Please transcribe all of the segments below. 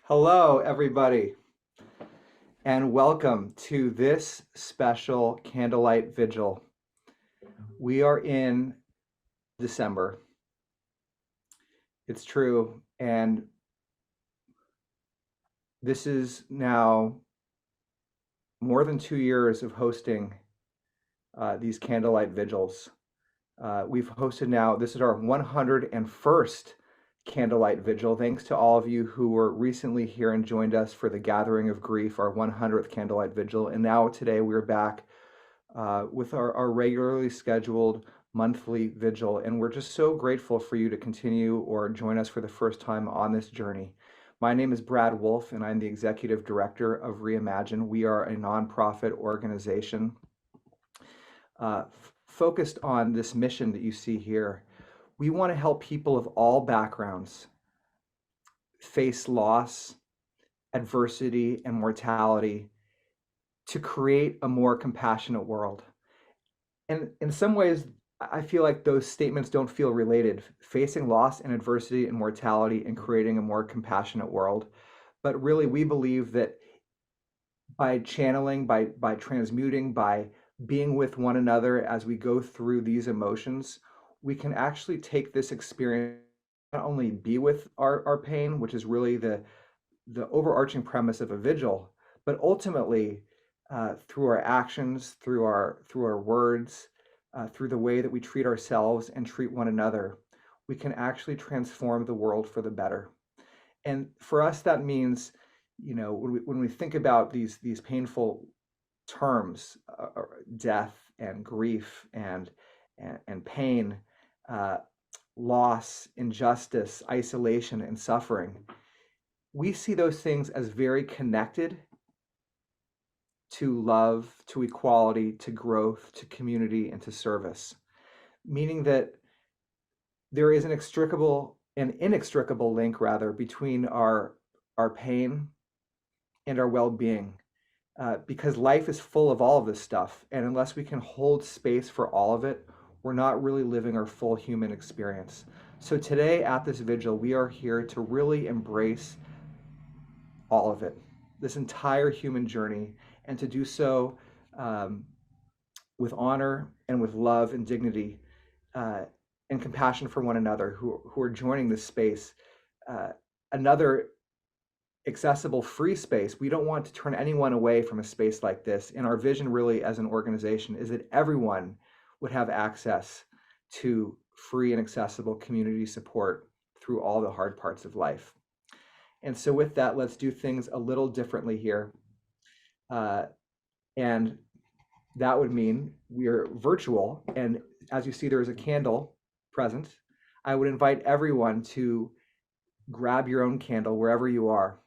Hello, everybody, and welcome to this special Candlelight Vigil. We are in December. It's true, and this is now more than 2 years of hosting these Candlelight Vigils. We've hosted now, this is our 101st Candlelight Vigil. Thanks to all of you who were recently here and joined us for the Gathering of Grief, our 100th Candlelight Vigil. And now today we're back with our regularly scheduled monthly vigil. And we're just so grateful for you to continue or join us for the first time on this journey. My name is Brad Wolf, and I'm the executive director of Reimagine. We are a nonprofit organization focused on this mission that you see here. We want to help people of all backgrounds face loss, adversity, and mortality to create a more compassionate world. And in some ways, I feel like those statements don't feel related, facing loss and adversity and mortality and creating a more compassionate world. But really, we believe that by channeling, by transmuting, by being with one another as we go through these emotions, we can actually take this experience, not only be with our pain, which is really the overarching premise of a vigil, but ultimately through our actions, through our words, through the way that we treat ourselves and treat one another, we can actually transform the world for the better. And for us, that means, when we think about these painful terms, death and grief and pain, loss, injustice, isolation, and suffering, we see those things as very connected to love, to equality, to growth, to community, and to service, meaning that there is an inextricable link, rather, between our pain and our well-being, because life is full of all of this stuff, and unless we can hold space for all of it, we're not really living our full human experience. So today at this vigil, we are here to really embrace all of it, this entire human journey, and to do so with honor and with love and dignity and compassion for one another who are joining this space. Another accessible, free space. We don't want to turn anyone away from a space like this. And our vision really as an organization is that everyone would have access to free and accessible community support through all the hard parts of life. And so with that, let's do things a little differently here. And that would mean we're virtual. And as you see, there is a candle present. I would invite everyone to grab your own candle wherever you are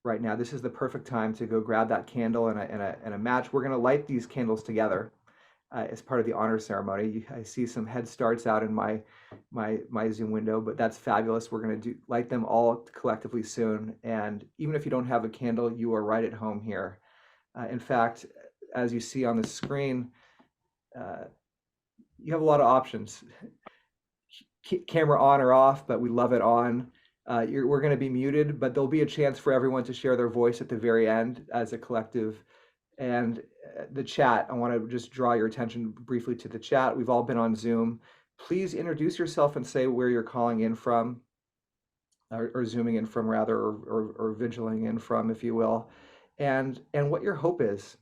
right now. This is the perfect time to go grab that candle and a match. We're going to light these candles together as part of the honor ceremony. I see some head starts out in my Zoom window, but that's fabulous. We're going to light them all collectively soon. And even if you don't have a candle, you are right at home here. In fact, as you see on the screen, you have a lot of options. Camera on or off, but we love it on. We're going to be muted, but there'll be a chance for everyone to share their voice at the very end as a collective. And the chat, I want to just draw your attention briefly to the chat. We've all been on Zoom. Please introduce yourself and say where you're calling in from, or zooming in from, rather, or vigiling in from, if you will, and what your hope is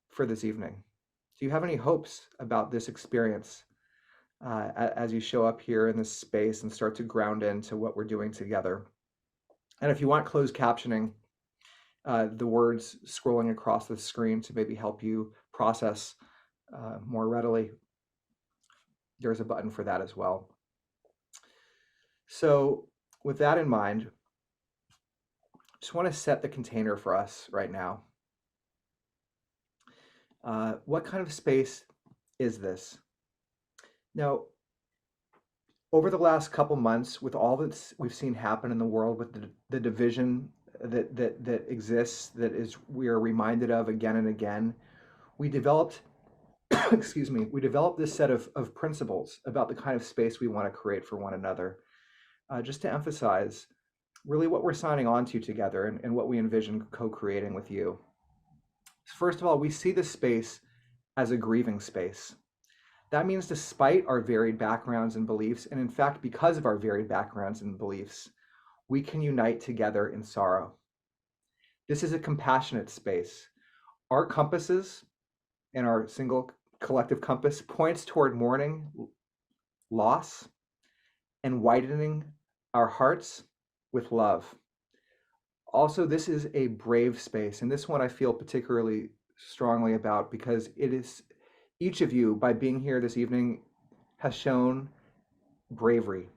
for this evening. Do you have any hopes about this experience as you show up here in this space and start to ground into what we're doing together? And if you want closed captioning, the words scrolling across the screen to maybe help you process more readily, there's a button for that as well. So with that in mind, just want to set the container for us right now. What kind of space is this? Now, over the last couple months, with all that we've seen happen in the world, with the division that exists, we are reminded of again and again, we developed, we developed this set of principles about the kind of space we want to create for one another. Just to emphasize, really what we're signing on to together and what we envision co-creating with you. First of all, we see this space as a grieving space. That means despite our varied backgrounds and beliefs, and in fact, because of our varied backgrounds and beliefs, we can unite together in sorrow. This is a compassionate space. Our compasses and our single collective compass points toward mourning, loss, and widening our hearts with love. Also, this is a brave space, and this one I feel particularly strongly about because it is each of you, by being here this evening, has shown bravery.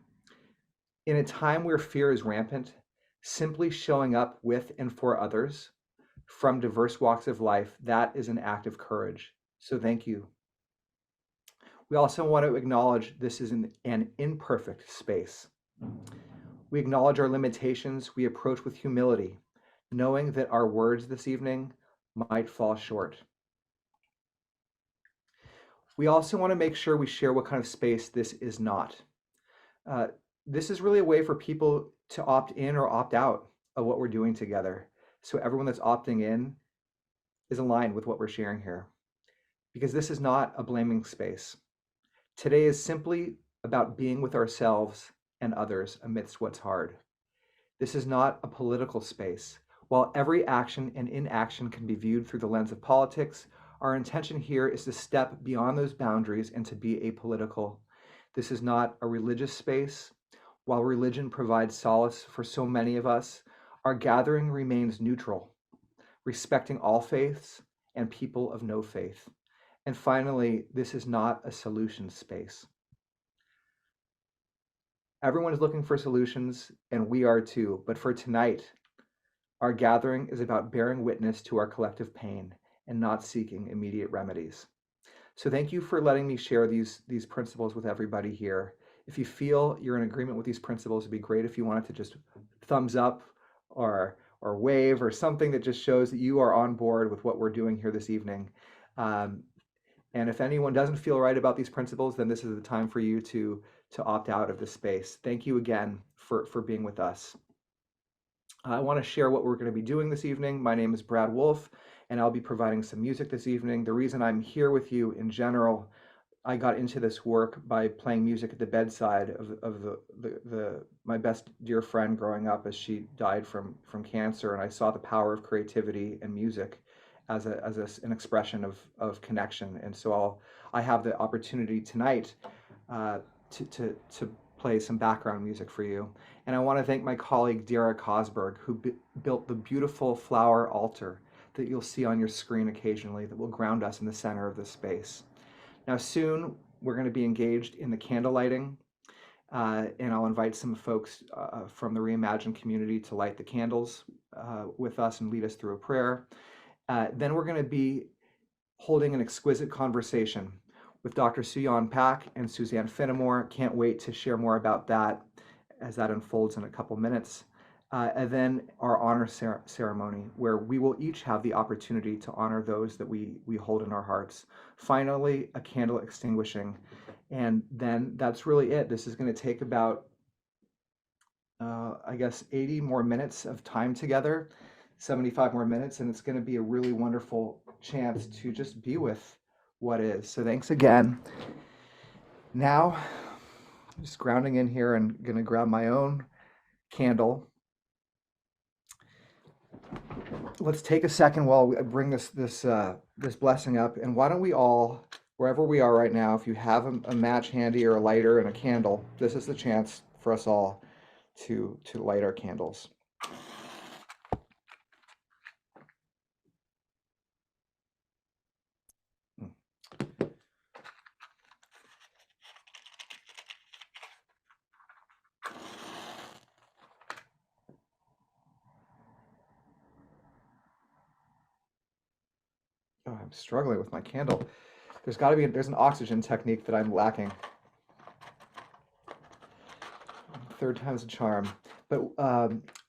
In a time where fear is rampant, simply showing up with and for others from diverse walks of life, that is an act of courage. So thank you. We also want to acknowledge this is an imperfect space. We acknowledge our limitations. We approach with humility, knowing that our words this evening might fall short. We also want to make sure we share what kind of space this is not. This is really a way for people to opt in or opt out of what we're doing together. So everyone that's opting in is aligned with what we're sharing here. Because this is not a blaming space. Today is simply about being with ourselves and others amidst what's hard. This is not a political space. While every action and inaction can be viewed through the lens of politics, our intention here is to step beyond those boundaries and to be apolitical. This is not a religious space. While religion provides solace for so many of us, our gathering remains neutral, respecting all faiths and people of no faith. And finally, this is not a solution space. Everyone is looking for solutions, and we are too. But for tonight, our gathering is about bearing witness to our collective pain and not seeking immediate remedies. So thank you for letting me share these principles with everybody here. If you feel you're in agreement with these principles, it'd be great if you wanted to just thumbs up or wave or something that just shows that you are on board with what we're doing here this evening. And if anyone doesn't feel right about these principles, then this is the time for you to opt out of this space. Thank you again for being with us. I want to share what we're going to be doing this evening. My name is Brad Wolf, and I'll be providing some music this evening. The reason I'm here with you in general, I got into this work by playing music at the bedside of my best dear friend growing up as she died from cancer, and I saw the power of creativity and music as an expression of connection. And so I have the opportunity tonight to play some background music for you. And I want to thank my colleague Dara Cosberg, who built the beautiful flower altar that you'll see on your screen occasionally that will ground us in the center of this space. Now soon we're going to be engaged in the candlelighting, and I'll invite some folks from the Reimagine community to light the candles with us and lead us through a prayer. Then we're going to be holding an exquisite conversation with Dr. Yon Pak and Suzanne Finnamore. Can't wait to share more about that as that unfolds in a couple minutes. And then our honor ceremony, where we will each have the opportunity to honor those that we hold in our hearts. Finally, a candle extinguishing. And then that's really it. This is going to take about, I guess, 80 more minutes of time together, 75 more minutes, and it's going to be a really wonderful chance to just be with what is. So thanks again. Now, I'm just grounding in here and going to grab my own candle. Let's take a second while I bring this blessing up, and why don't we all, wherever we are right now, if you have a match handy or a lighter and a candle, this is the chance for us all to light our candles. Oh, I'm struggling with my candle. There's an oxygen technique that I'm lacking. Third time's a charm. But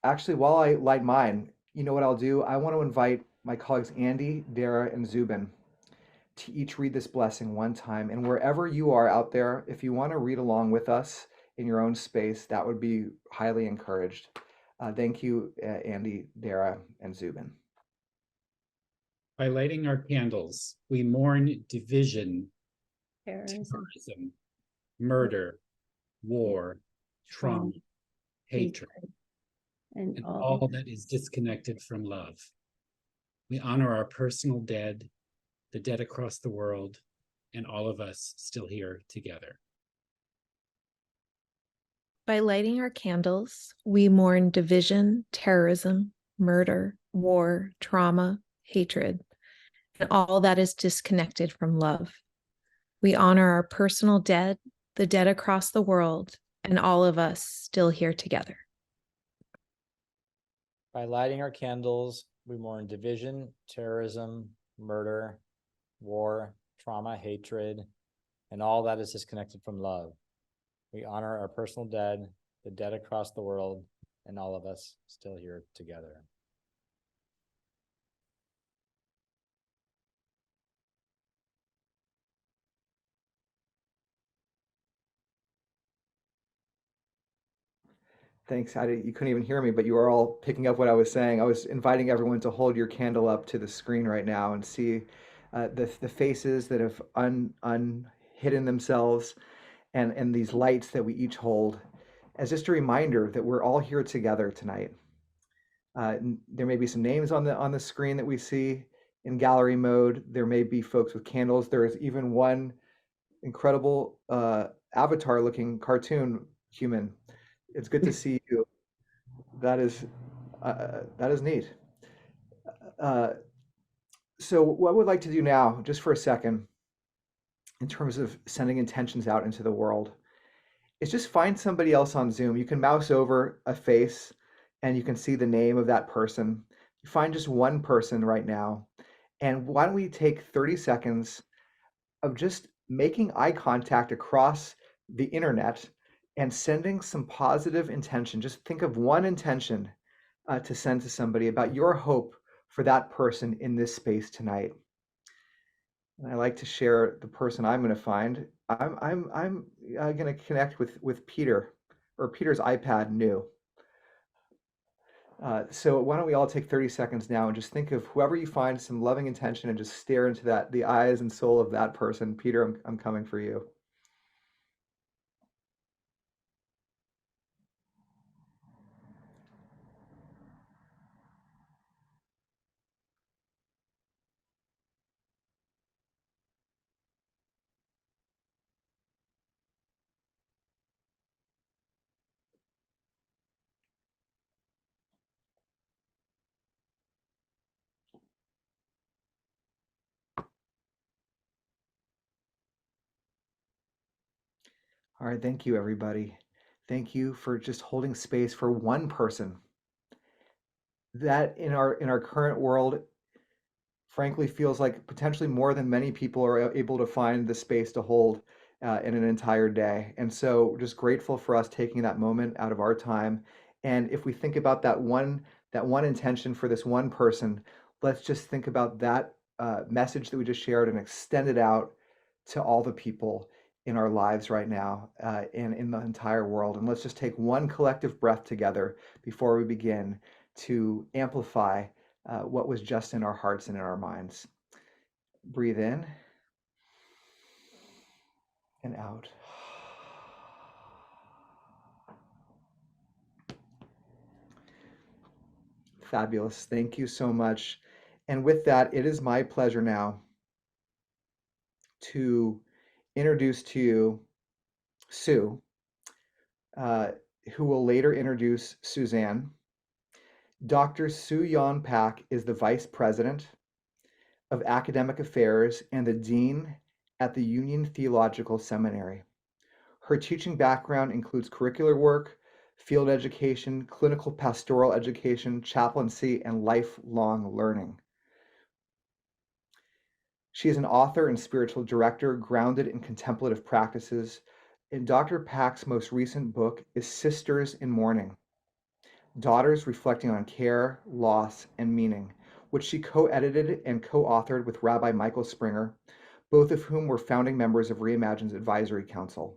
actually, while I light mine, you know what I'll do? I want to invite my colleagues Andy, Dara, and Zubin to each read this blessing one time. And wherever you are out there, if you want to read along with us in your own space, that would be highly encouraged. Thank you, Andy, Dara, and Zubin. By lighting our candles, we mourn division, terrorism, murder, war, trauma, hatred, and all that is disconnected from love. We honor our personal dead, the dead across the world, and all of us still here together. By lighting our candles, we mourn division, terrorism, murder, war, trauma, hatred, and all that is disconnected from love. We honor our personal dead, the dead across the world, and all of us still here together. By lighting our candles, we mourn division, terrorism, murder, war, trauma, hatred, and all that is disconnected from love. We honor our personal dead, the dead across the world, and all of us still here together. Thanks. You couldn't even hear me, but you were all picking up what I was saying. I was inviting everyone to hold your candle up to the screen right now and see the faces that have unhidden themselves, and these lights that we each hold, as just a reminder that we're all here together tonight. There may be some names on the screen that we see in gallery mode. There may be folks with candles. There is even one incredible avatar-looking cartoon human. It's good to see you. That is neat. So what we'd like to do now, just for a second, in terms of sending intentions out into the world, is just find somebody else on Zoom. You can mouse over a face and you can see the name of that person. You find just one person right now. And why don't we take 30 seconds of just making eye contact across the internet and sending some positive intention. Just think of one intention to send to somebody about your hope for that person in this space tonight. And I like to share the person I'm going to find. I'm going to connect with Peter, or Peter's iPad new. So why don't we all take 30 seconds now and just think of whoever you find, some loving intention, and just stare into the eyes and soul of that person. Peter, I'm coming for you. All right, thank you, everybody. Thank you for just holding space for one person. That in our current world, frankly, feels like potentially more than many people are able to find the space to hold in an entire day. And so we're just grateful for us taking that moment out of our time. And if we think about that one intention for this one person, let's just think about that message that we just shared and extend it out to all the people in our lives right now and in the entire world. And let's just take one collective breath together before we begin to amplify what was just in our hearts and in our minds. Breathe in and out. Fabulous. Thank you so much. And with that, it is my pleasure now to introduce to you Sue, who will later introduce Suzanne. Dr. Sue Yon Pak is the Vice President of Academic Affairs and the Dean at the Union Theological Seminary. Her teaching background includes curricular work, field education, clinical pastoral education, chaplaincy, and lifelong learning. She is an author and spiritual director grounded in contemplative practices. And Dr. Pak's most recent book is Sisters in Mourning, Daughters Reflecting on Care, Loss, and Meaning, which she co-edited and co-authored with Rabbi Michael Springer, both of whom were founding members of Reimagine's Advisory Council.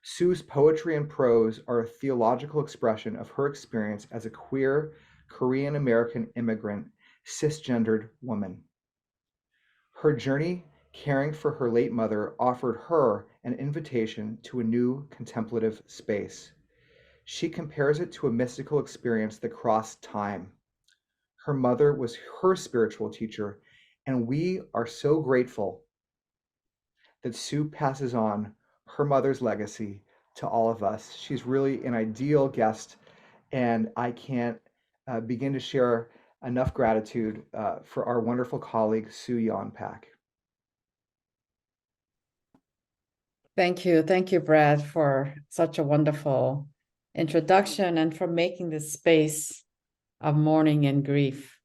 Sue's poetry and prose are a theological expression of her experience as a queer Korean American immigrant, cisgendered woman. Her journey caring for her late mother offered her an invitation to a new contemplative space. She compares it to a mystical experience that crossed time. Her mother was her spiritual teacher, and we are so grateful that Sue passes on her mother's legacy to all of us. She's really an ideal guest, and I can't begin to share enough gratitude for our wonderful colleague, Sue Yon Pak. Thank you. Thank you, Brad, for such a wonderful introduction and for making this space of mourning and grief.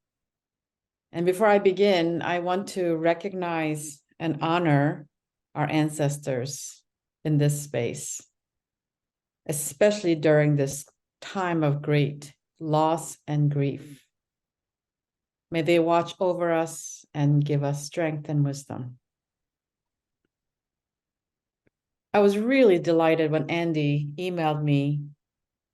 And before I begin, I want to recognize and honor our ancestors in this space, especially during this time of great loss and grief. May they watch over us and give us strength and wisdom. I was really delighted when Andy emailed me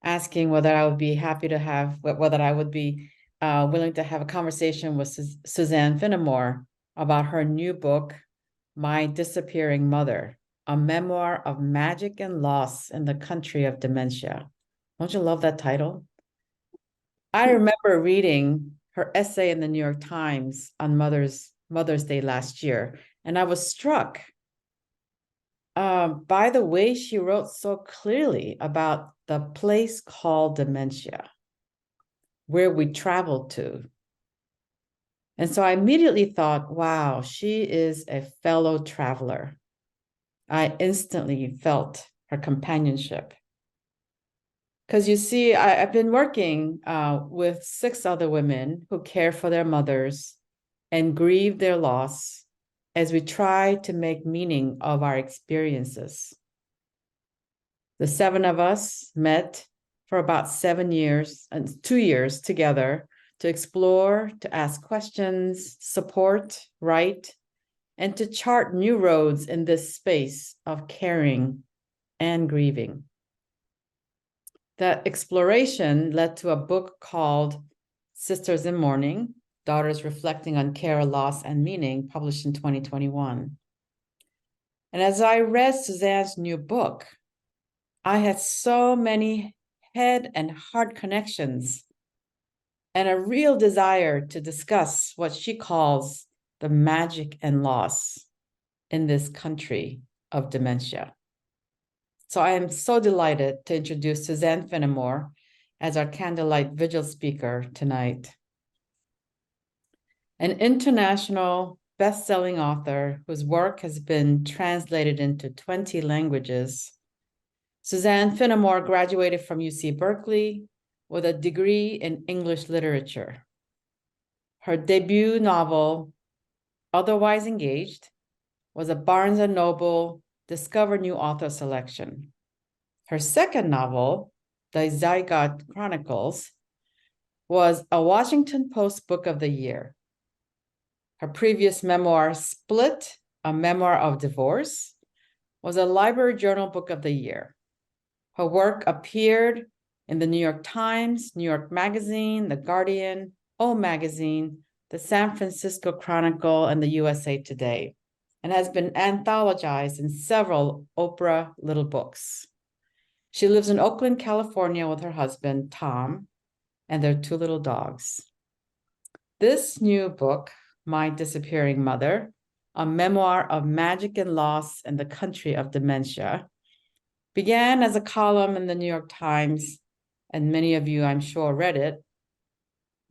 asking whether I would be happy to have, whether I would be willing to have a conversation with Suzanne Finnamore about her new book, My Disappearing Mother, a memoir of magic and loss in the country of dementia. Don't you love that title? I remember reading her essay in the New York Times on Mother's Day last year, and I was struck by the way she wrote so clearly about the place called dementia, where we traveled to. And so I immediately thought, wow, she is a fellow traveler. I instantly felt her companionship. Because you see, I've been working with 6 other women who care for their mothers and grieve their loss as we try to make meaning of our experiences. The 7 of us met for about 7 years and 2 years together to explore, to ask questions, support, write, and to chart new roads in this space of caring and grieving. That exploration led to a book called Sisters in Mourning, Daughters Reflecting on Care, Loss, and Meaning, published in 2021. And as I read Suzanne's new book, I had so many head and heart connections and a real desire to discuss what she calls the magic and loss in this country of dementia. So I am so delighted to introduce Suzanne Finnamore as our Candlelight Vigil speaker tonight. An international best-selling author whose work has been translated into 20 languages, Suzanne Finnamore graduated from UC Berkeley with a degree in English literature. Her debut novel, Otherwise Engaged, was a Barnes & Noble Discover New Author selection. Her second novel, The Zygote Chronicles, was a Washington Post Book of the Year. Her previous memoir, Split, a memoir of divorce, was a Library Journal Book of the Year. Her work appeared in the New York Times, New York Magazine, The Guardian, O Magazine, the San Francisco Chronicle, and the USA Today, and has been anthologized in several Oprah Little Books. She lives in Oakland, California with her husband, Tom, and their 2 little dogs. This new book, My Disappearing Mother, a memoir of magic and loss in the country of dementia, began as a column in the New York Times, and many of you, I'm sure, read it.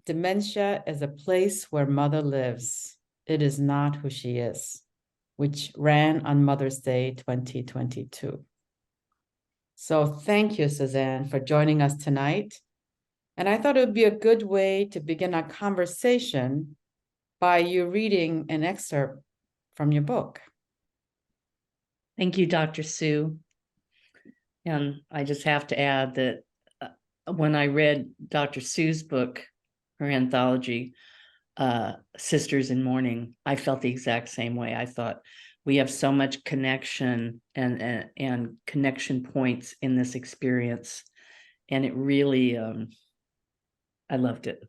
Dementia is a place where mother lives. It is not who she is, which ran on Mother's Day 2022. So thank you, Suzanne, for joining us tonight. And I thought it would be a good way to begin our conversation by you reading an excerpt from your book. Thank you, Dr. Sue. And I just have to add that when I read Dr. Sue's book, her anthology, Sisters in Mourning, I felt the exact same way. I thought we have so much connection and connection points in this experience. And it really, I loved it.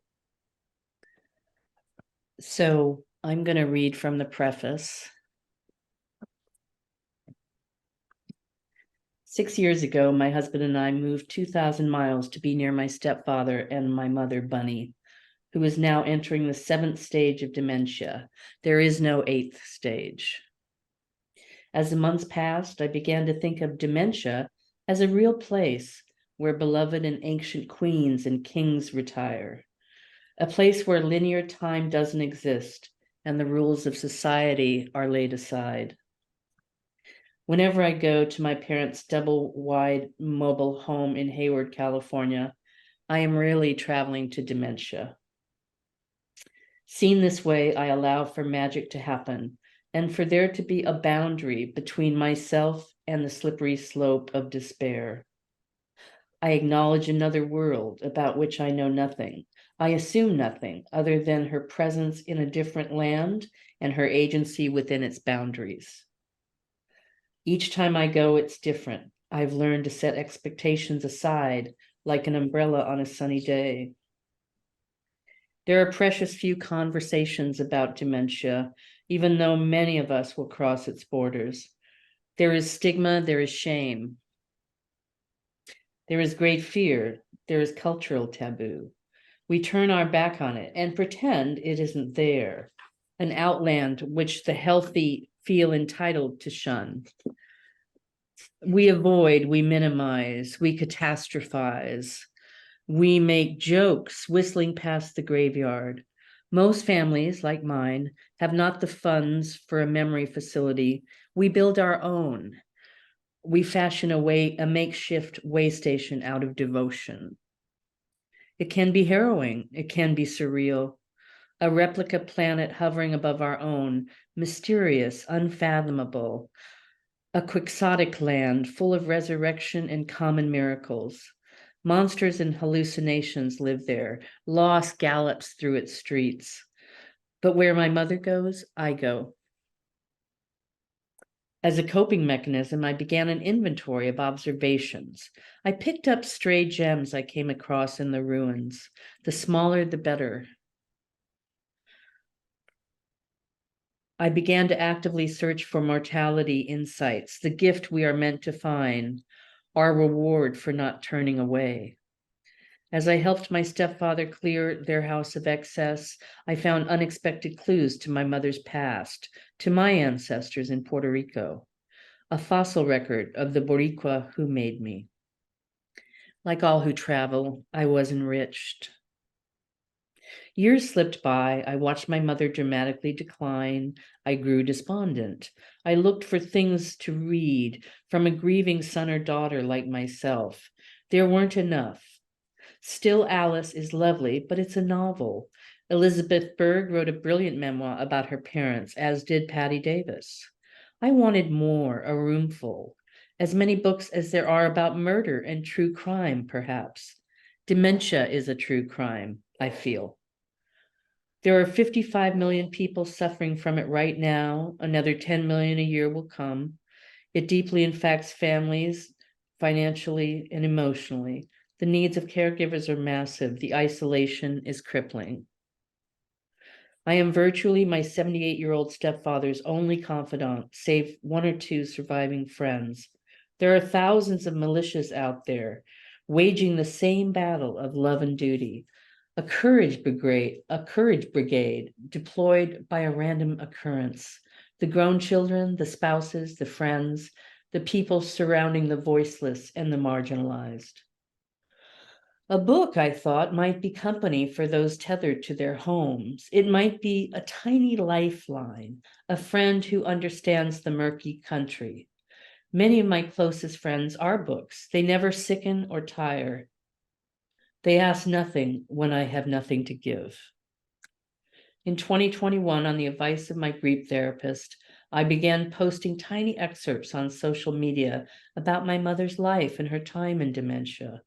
So I'm going to read from the preface. 6 years ago, my husband and I moved 2,000 miles to be near my stepfather and my mother, Bunny, who is now entering the 7th stage of dementia. There is no 8th stage. As the months passed, I began to think of dementia as a real place where beloved and ancient queens and kings retire, a place where linear time doesn't exist and the rules of society are laid aside. Whenever I go to my parents' double-wide mobile home in Hayward, California, I am really traveling to dementia. Seen this way, I allow for magic to happen and for there to be a boundary between myself and the slippery slope of despair. I acknowledge another world about which I know nothing. I assume nothing other than her presence in a different land and her agency within its boundaries. Each time I go, it's different. I've learned to set expectations aside like an umbrella on a sunny day. There are precious few conversations about dementia, even though many of us will cross its borders. There is stigma, there is shame. There is great fear, there is cultural taboo. We turn our back on it and pretend it isn't there, an outland which the healthy feel entitled to shun. We avoid, we minimize, we catastrophize. We make jokes whistling past the graveyard. Most families, like mine, have not the funds for a memory facility. We build our own. We fashion a makeshift way station out of devotion. It can be harrowing. It can be surreal. A replica planet hovering above our own, mysterious, unfathomable. A quixotic land full of resurrection and common miracles. Monsters and hallucinations live there. Loss gallops through its streets. But where my mother goes, I go. As a coping mechanism, I began an inventory of observations. I picked up stray gems I came across in the ruins. The smaller, the better. I began to actively search for mortality insights, the gift we are meant to find, our reward for not turning away. As I helped my stepfather clear their house of excess, I found unexpected clues to my mother's past, to my ancestors in Puerto Rico, a fossil record of the Boricua who made me. Like all who travel, I was enriched. Years slipped by. I watched my mother dramatically decline. I grew despondent. I looked for things to read from a grieving son or daughter like myself. There weren't enough. Still Alice is lovely, but it's a novel. Elizabeth Berg wrote a brilliant memoir about her parents, as did Patty Davis. I wanted more, a roomful. As many books as there are about murder and true crime, perhaps. Dementia is a true crime, I feel. There are 55 million people suffering from it right now. Another 10 million a year will come. It deeply infects families, financially and emotionally. The needs of caregivers are massive. The isolation is crippling. I am virtually my 78-year-old stepfather's only confidant, save one or two surviving friends. There are thousands of militias out there, waging the same battle of love and duty. A courage brigade deployed by a random occurrence. The grown children, the spouses, the friends, the people surrounding the voiceless and the marginalized. A book, I thought, might be company for those tethered to their homes. It might be a tiny lifeline, a friend who understands the murky country. Many of my closest friends are books. They never sicken or tire. They ask nothing when I have nothing to give. In 2021, on the advice of my grief therapist, I began posting tiny excerpts on social media about my mother's life and her time in dementia.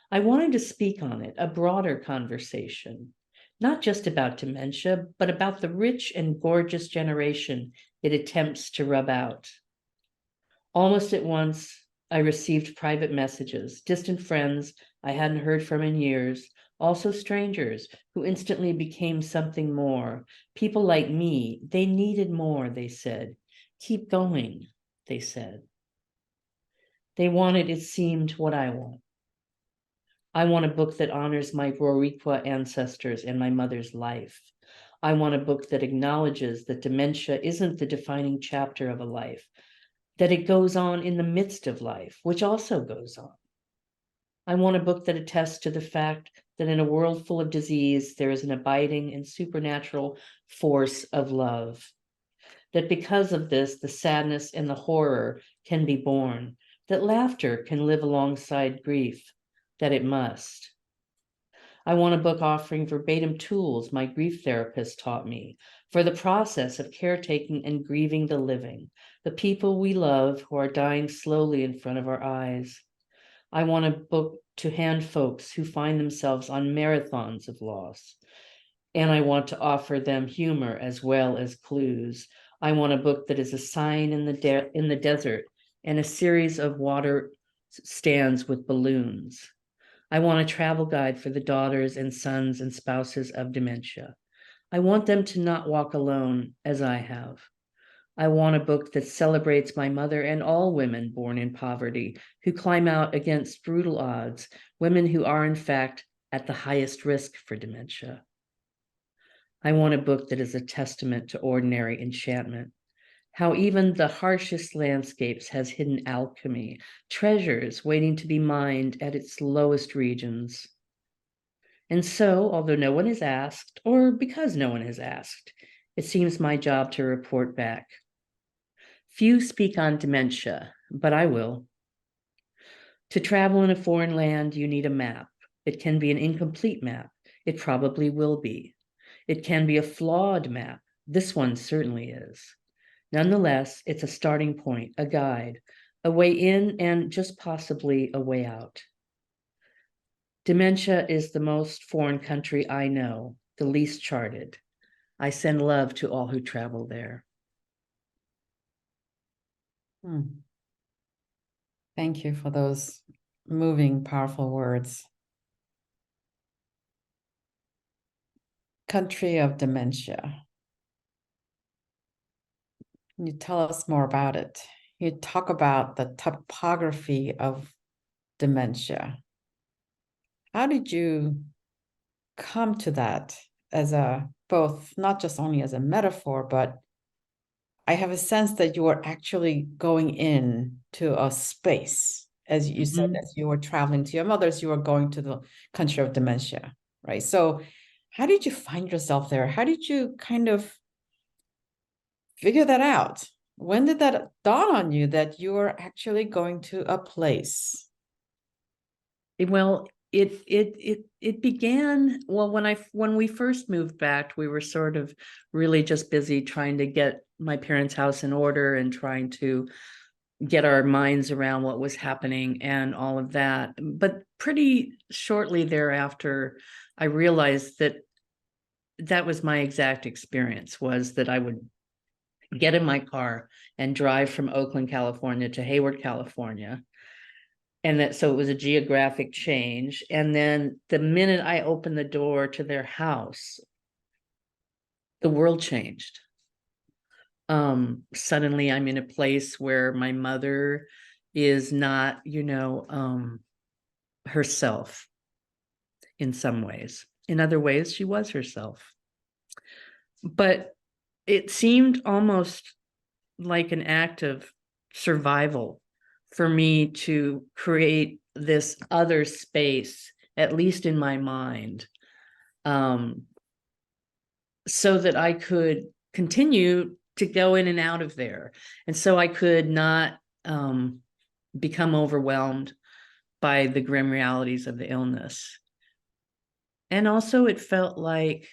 I wanted to speak on it, a broader conversation. not just about dementia, but about the rich and gorgeous generation it attempts to rub out. Almost at once, I received private messages, distant friends I hadn't heard from in years, also strangers who instantly became something more. People like me, they needed more, they said. Keep going, they said. They wanted, it seemed, what I want. I want a book that honors my Boricua ancestors and my mother's life. I want a book that acknowledges that dementia isn't the defining chapter of a life, that it goes on in the midst of life, which also goes on. I want a book that attests to the fact that in a world full of disease, there is an abiding and supernatural force of love. That because of this, the sadness and the horror can be borne, that laughter can live alongside grief, that it must. I want a book offering verbatim tools my grief therapist taught me for the process of caretaking and grieving the living, the people we love who are dying slowly in front of our eyes. I want a book to hand folks who find themselves on marathons of loss. And I want to offer them humor as well as clues. I want a book that is a sign in the desert and a series of water stands with balloons. I want a travel guide for the daughters and sons and spouses of dementia. I want them to not walk alone as I have. I want a book that celebrates my mother and all women born in poverty who climb out against brutal odds, women who are in fact at the highest risk for dementia. I want a book that is a testament to ordinary enchantment, how even the harshest landscapes has hidden alchemy, treasures waiting to be mined at its lowest regions. And so, although no one has asked, or because no one has asked, it seems my job to report back. Few speak on dementia, but I will. To travel in a foreign land, you need a map. It can be an incomplete map. It probably will be. It can be a flawed map. This one certainly is. Nonetheless, it's a starting point, a guide, a way in, and just possibly a way out. Dementia is the most foreign country I know, the least charted. I send love to all who travel there. Thank you for those moving, powerful words. Country of Dementia. Can you tell us more about it? You talk about the topography of dementia. How did you come to that as a both, not just only as a metaphor, but I have a sense that you are actually going in to a space, as you said, as you were traveling to your mother's, you were going to the country of dementia, right? So how did you find yourself there? How did you kind of figure that out? When did that dawn on you that you were actually going to a place? Well, it began, well, when we first moved back, we were sort of really just busy trying to get my parents' house in order and trying to get our minds around what was happening and all of that. But pretty shortly thereafter, I realized that that was my exact experience, was that I would get in my car and drive from Oakland, California to Hayward, California. And that, so it was a geographic change. And then the minute I opened the door to their house, the world changed. Suddenly I'm in a place where my mother is not, herself in some ways. In other ways, she was herself. But it seemed almost like an act of survival for me to create this other space, at least in my mind, so that I could continue to go in and out of there. And so I could not become overwhelmed by the grim realities of the illness. And also it felt like,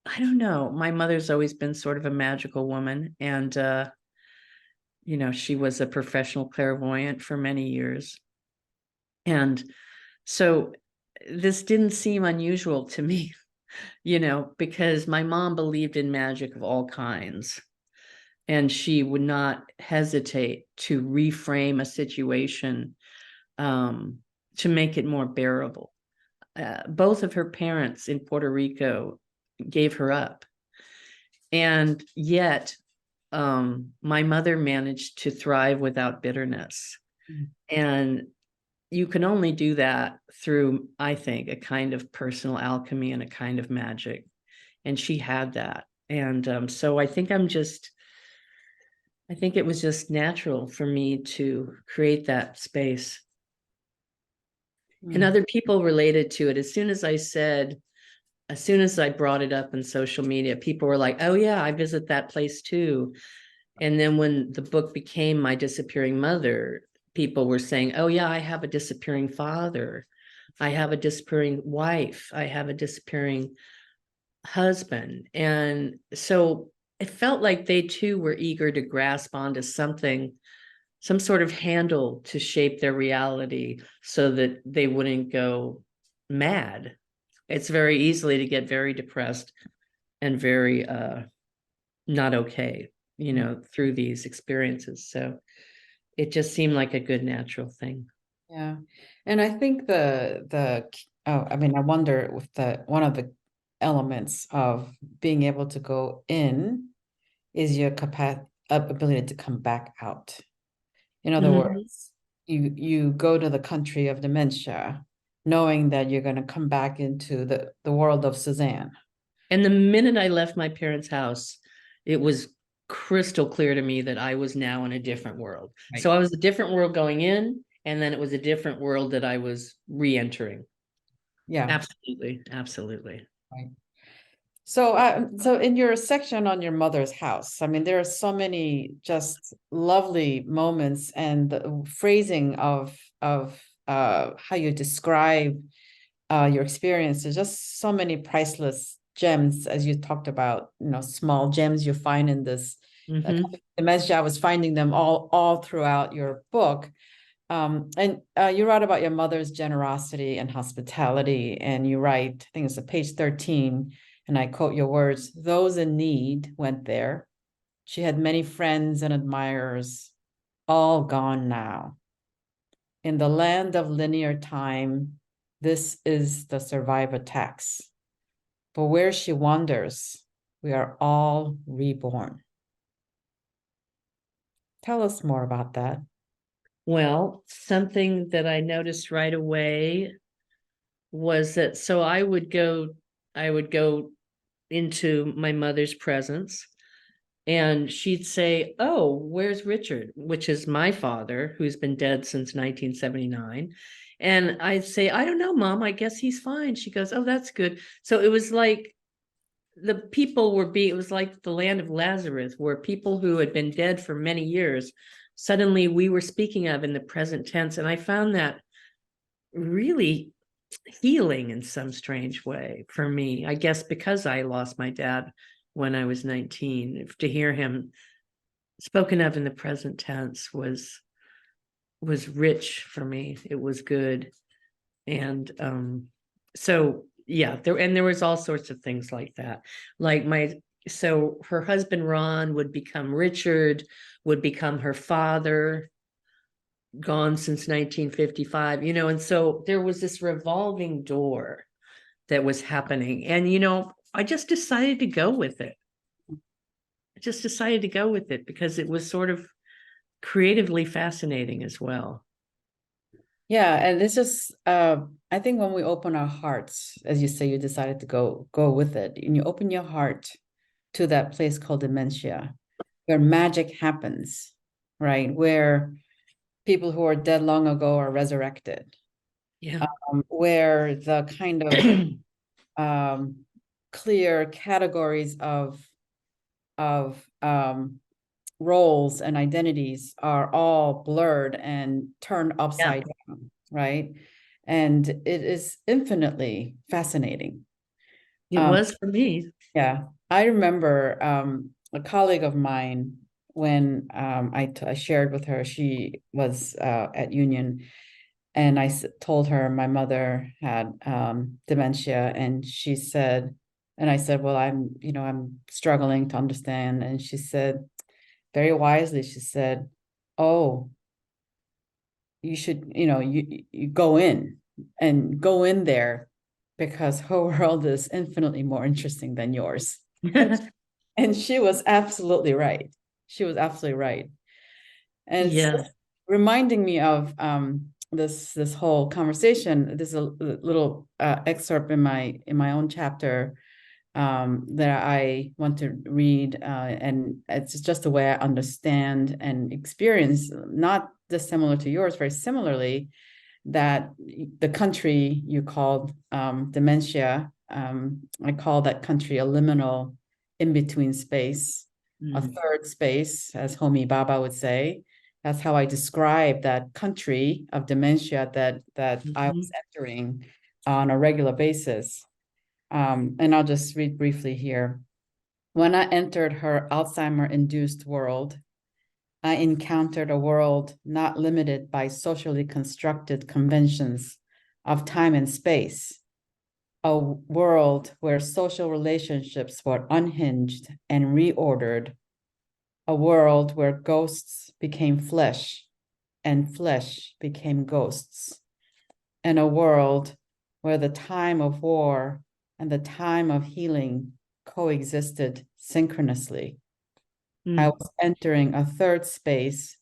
I don't know, my mother's always been sort of a magical woman. And, she was a professional clairvoyant for many years. And so this didn't seem unusual to me because my mom believed in magic of all kinds. And she would not hesitate to reframe a situation to make it more bearable. Both of her parents in Puerto Rico gave her up. And yet, my mother managed to thrive without bitterness. And you can only do that through, I think, a kind of personal alchemy and a kind of magic. And she had that. And so I think it was just natural for me to create that space. And other people related to it. As soon as I brought it up in social media, people were like, oh yeah, I visit that place too. And then when the book became My Disappearing Mother, people were saying, oh yeah, I have a disappearing father. I have a disappearing wife. I have a disappearing husband. And so it felt like they too were eager to grasp onto something, some sort of handle to shape their reality so that they wouldn't go mad. It's very easily to get very depressed and very not okay, through these experiences. So it just seemed like a good natural thing. Yeah. And I think I wonder if one of the elements of being able to go in is your ability to come back out. In other words, you go to the country of dementia, knowing that you're going to come back into the world of Suzanne. And the minute I left my parents' house, it was crystal clear to me that I was now in a different world. Right. So I was a different world going in, and then it was a different world that I was re-entering. Yeah, absolutely, absolutely. Right. So in your section on your mother's house, I mean, there are so many just lovely moments, and the phrasing of how you describe your experiences, just so many priceless gems, as you talked about, small gems you find in this dementia. I was finding them all throughout your book. And you write about your mother's generosity and hospitality, and you write, I think it's page 13, and I quote your words, "Those in need went there. She had many friends and admirers, all gone now. In the land of linear time, this is the survivor tax. But where she wanders, we are all reborn." Tell us more about that. Well, something that I noticed right away was that, so I would go into my mother's presence, and she'd say, "Oh, where's Richard?" which is my father, who's been dead since 1979. And I'd say, "I don't know, Mom, I guess he's fine." She goes, "Oh, that's good." So it was like it was like the land of Lazarus, where people who had been dead for many years, suddenly we were speaking of in the present tense. And I found that really healing in some strange way for me, I guess, because I lost my dad when I was 19. To hear him spoken of in the present tense was rich for me. It was good. And so yeah, there was all sorts of things like that. Like so her husband Ron would become Richard, would become her father, gone since 1955, and so there was this revolving door that was happening. And, I just decided to go with it. Because it was sort of creatively fascinating as well. Yeah, and it's just, I think when we open our hearts, as you say, you decided to go with it, and you open your heart to that place called dementia, where magic happens, right? Where people who are dead long ago are resurrected. Yeah. Where the kind of clear categories of roles and identities are all blurred and turned upside down, right? And it is infinitely fascinating. It was for me. Yeah, I remember a colleague of mine, when I shared with her, she was at Union, And I told her my mother had dementia, and she said, and I said, well, I'm struggling to understand. And she said, very wisely, she said, oh, you should, you go in there, because her world is infinitely more interesting than yours. And she was absolutely right. She was absolutely right. And it's Yeah. reminding me of this whole conversation. There's a little excerpt in my own chapter that I want to read, and it's just the way I understand and experience, not dissimilar to yours, very similarly, that the country you called dementia, I call that country a liminal in-between space, a third space, as Homi Bhabha would say. That's how I describe that country of dementia that I was entering on a regular basis. And I'll just read briefly here. When I entered her Alzheimer-induced world, I encountered a world not limited by socially constructed conventions of time and space, a world where social relationships were unhinged and reordered, a world where ghosts became flesh and flesh became ghosts, and a world where the time of war and the time of healing coexisted synchronously. I was entering a third space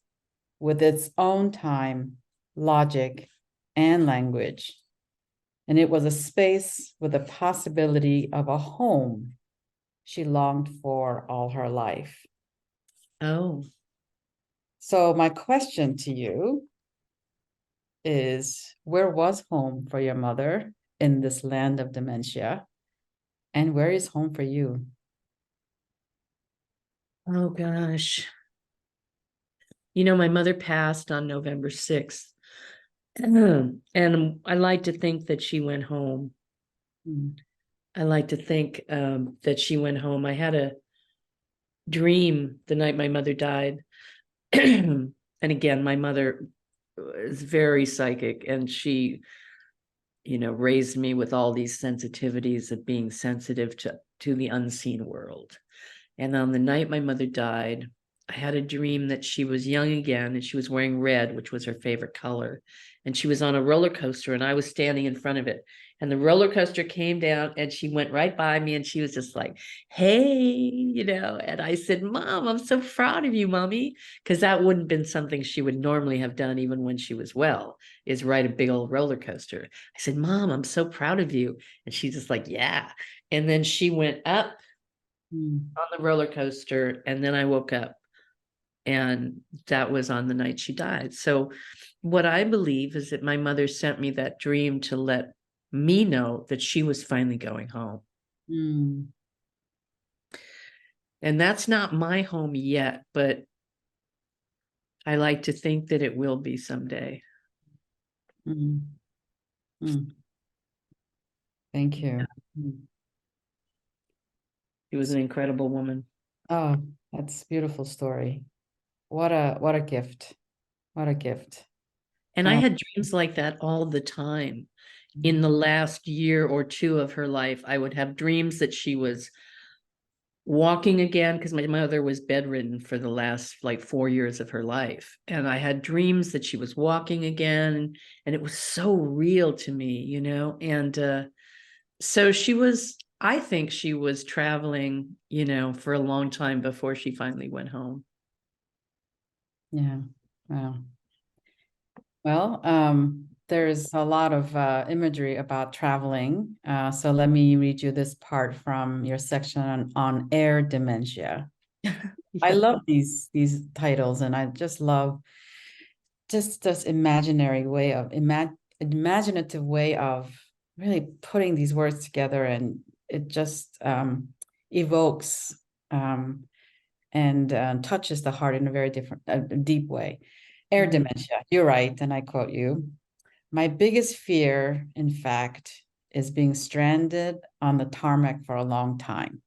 with its own time, logic, and language. And it was a space with the possibility of a home she longed for all her life. Oh. So my question to you is, where was home for your mother in this land of dementia? And where is home for you? Oh gosh. My mother passed on November 6th. And I like to think that she went home. I like to think that she went home. I had a dream the night my mother died. And again, my mother is very psychic, and she, raised me with all these sensitivities of being sensitive to the unseen world. And on the night my mother died, I had a dream that she was young again, and she was wearing red, which was her favorite color. And she was on a roller coaster, and I was standing in front of it. And the roller coaster came down, and she went right by me, and she was just like, hey, and I said, Mom, I'm so proud of you, Mommy. Because that wouldn't have been something she would normally have done even when she was well, is ride a big old roller coaster. I said, Mom, I'm so proud of you. And she's just like, yeah. And then she went up on the roller coaster, and then I woke up, and that was on the night she died. So what I believe is that my mother sent me that dream to let me know that she was finally going home. And that's not my home yet, but I like to think that it will be someday. Thank you. She was an incredible woman. Oh, that's a beautiful story. What a gift. What a gift. And I had dreams like that all the time. In the last year or two of her life, I would have dreams that she was walking again, because my mother was bedridden for the last 4 years of her life. And I had dreams that she was walking again, and it was so real to me, and so I think she was traveling, for a long time before she finally went home. Yeah. Wow. Well, there's a lot of imagery about traveling. So let me read you this part from your section on air dementia. I love these titles, and I just love this imaginative way of really putting these words together, and it just evokes and touches the heart in a very deep way. Air dementia, you're right, and I quote you. My biggest fear, in fact, is being stranded on the tarmac for a long time.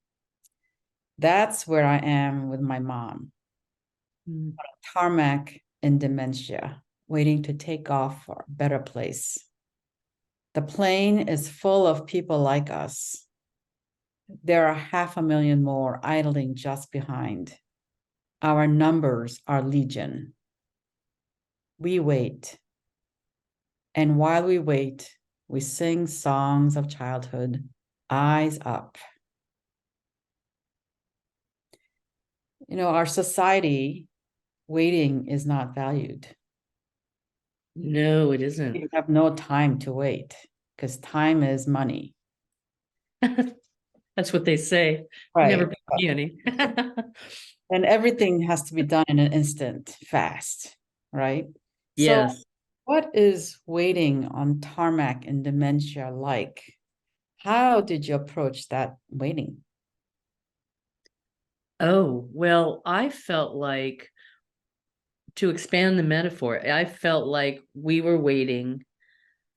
That's where I am with my mom. Tarmac in dementia. waiting to take off for a better place. The plane is full of people like us. There are 500,000 more idling just behind. Our numbers are legion. We wait. And while we wait, we sing songs of childhood, eyes up. You know, our society, waiting is not valued. No, it isn't. You have no time to wait because time is money. That's what they say. Never paid me any. And everything has to be done in an instant, fast, right? Yes. So what is waiting on tarmac in dementia like? How did you approach that waiting? Oh, well, I felt like, to expand the metaphor, I felt like we were waiting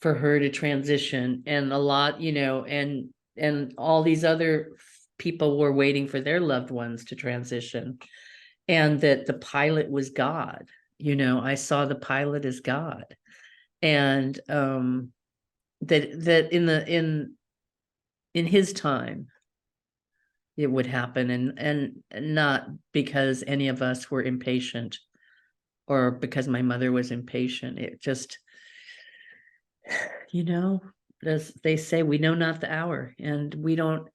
for her to transition, and a lot, you know, and all these other people were waiting for their loved ones to transition, and that the pilot was God. You know, I saw the pilot as God, and that in his time it would happen, and not because any of us were impatient or because my mother was impatient. It just, you know, as they say, we know not the hour, and we don't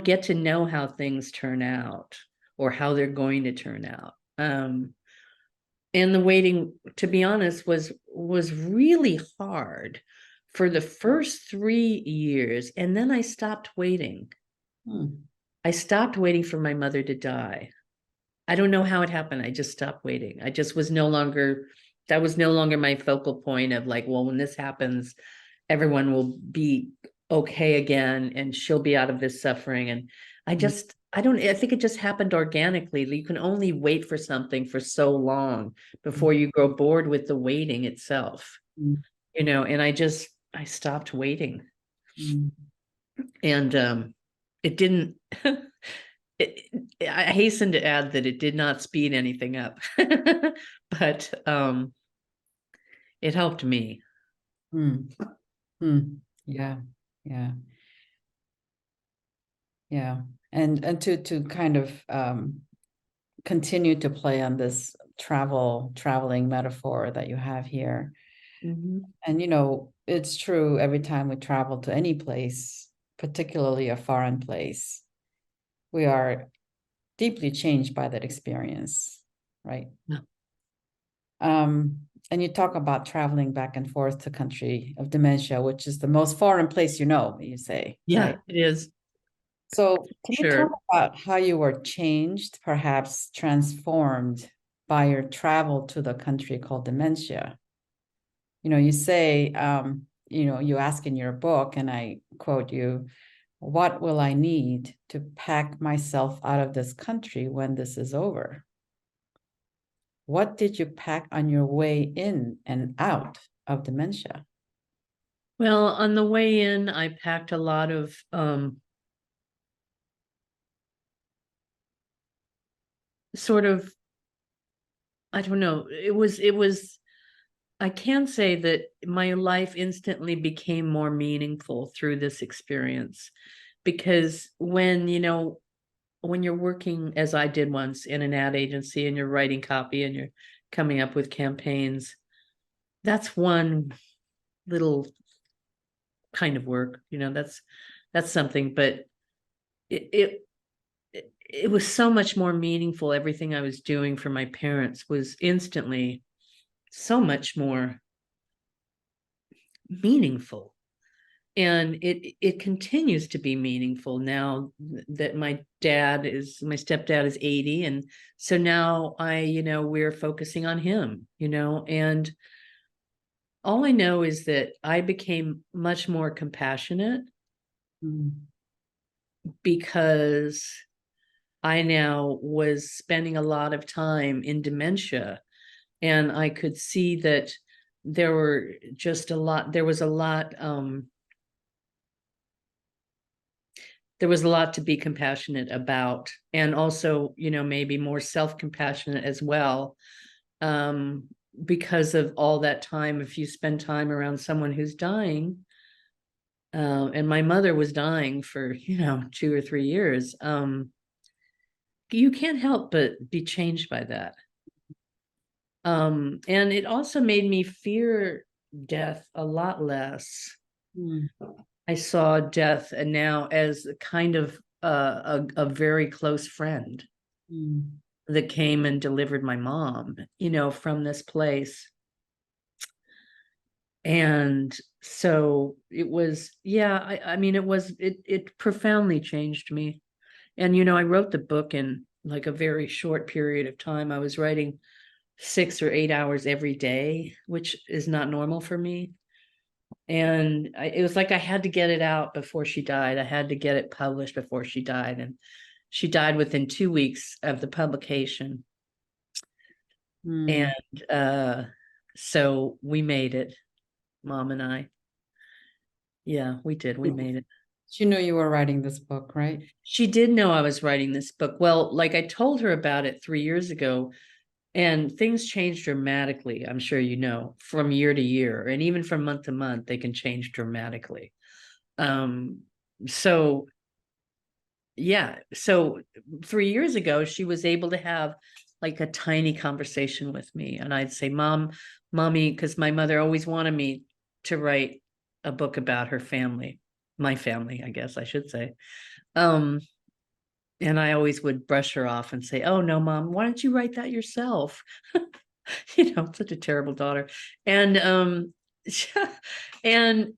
get to know how things turn out or how they're going to turn out. And the waiting, to be honest, was really hard for the first 3 years, and then I stopped waiting. I stopped waiting for my mother to die. I don't know how it happened. I just stopped waiting. I just was no longer, that was no longer my focal point of like, well, when this happens, everyone will be okay again and she'll be out of this suffering. And I think it just happened organically. You can only wait for something for so long before you grow bored with the waiting itself, you know, and I stopped waiting. And it didn't, I hasten to add that it did not speed anything up, but it helped me. Yeah. And to kind of continue to play on this traveling metaphor that you have here. And you know, it's true, every time we travel to any place, particularly a foreign place, we are deeply changed by that experience, right? And you talk about traveling back and forth to Country of Dementia, which is the most foreign place you say. Yeah, right? it is. So can you talk about how you were changed, perhaps transformed by your travel to the country called Dementia? You know, you say, you know, you ask in your book, and I quote you, "What will I need to pack myself out of this country when this is over?" What did you pack on your way in and out of dementia? Well, on the way in, I packed a lot of sort of, I don't know, it was, I can say that my life instantly became more meaningful through this experience, because when, you know, when you're working, as I did once, in an ad agency, and you're writing copy and you're coming up with campaigns, that's one little kind of work, you know, that's something, but it was so much more meaningful. Everything I was doing for my parents was instantly so much more meaningful. And it continues to be meaningful now that my stepdad is 80. And so now we're focusing on him, you know, and all I know is that I became much more compassionate because I now was spending a lot of time in dementia, and I could see that there was a lot to be compassionate about, and also, you know, maybe more self-compassionate as well. because of all that time, if you spend time around someone who's dying, and my mother was dying for 2 or 3 years, you can't help but be changed by that. And it also made me fear death a lot less. I saw death and now as a kind of a very close friend that came and delivered my mom, from this place. And so it was, I mean, it profoundly changed me. And, I wrote the book in like a very short period of time. I was writing 6 or 8 hours every day, which is not normal for me. And it was like I had to get it out before she died. I had to get it published before she died. And she died within 2 weeks of the publication. And so we made it, Mom and I. Yeah, we did. We made it. She knew you were writing this book, right? She did know I was writing this book. Well, like I told her about it 3 years ago, and things change dramatically. I'm sure you know, from year to year, and even from month to month, they can change dramatically. So 3 years ago, she was able to have like a tiny conversation with me, and I'd say, Mommy, because my mother always wanted me to write a book about her family, my family, I guess I should say. And I always would brush her off and say, oh no, Mom, why don't you write that yourself? Such a terrible daughter. And and then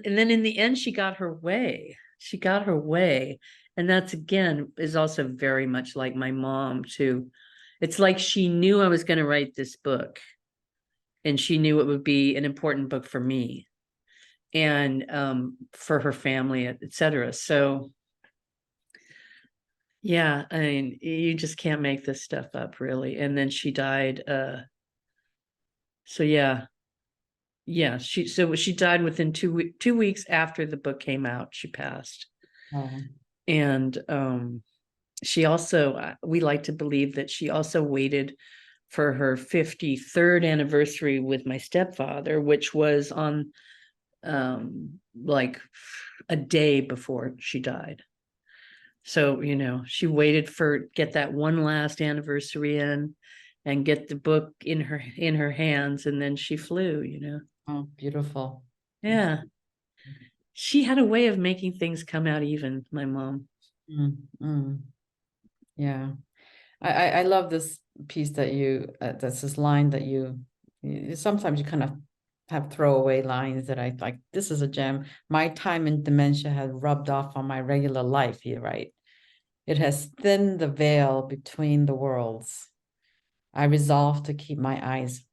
in the end, she got her way. She got her way. And that's, again, is also very much like my mom too. It's like she knew I was going to write this book, and she knew it would be an important book for me and for her family, etc. So yeah, I mean, you just can't make this stuff up, really. And then she died. So she died within 2 weeks after the book came out. She passed. And she also, we like to believe that she also waited for her 53rd anniversary with my stepfather, which was on like a day before she died. So, she waited get that one last anniversary in and get the book in her hands, and then she flew, Oh, beautiful. Yeah. She had a way of making things come out even, my mom. Yeah. I love this piece that that's this line that sometimes you kind of have throwaway lines that I like. This is a gem. My time in dementia had rubbed off on my regular life, you right? It has thinned the veil between the worlds. I resolved to keep my eyes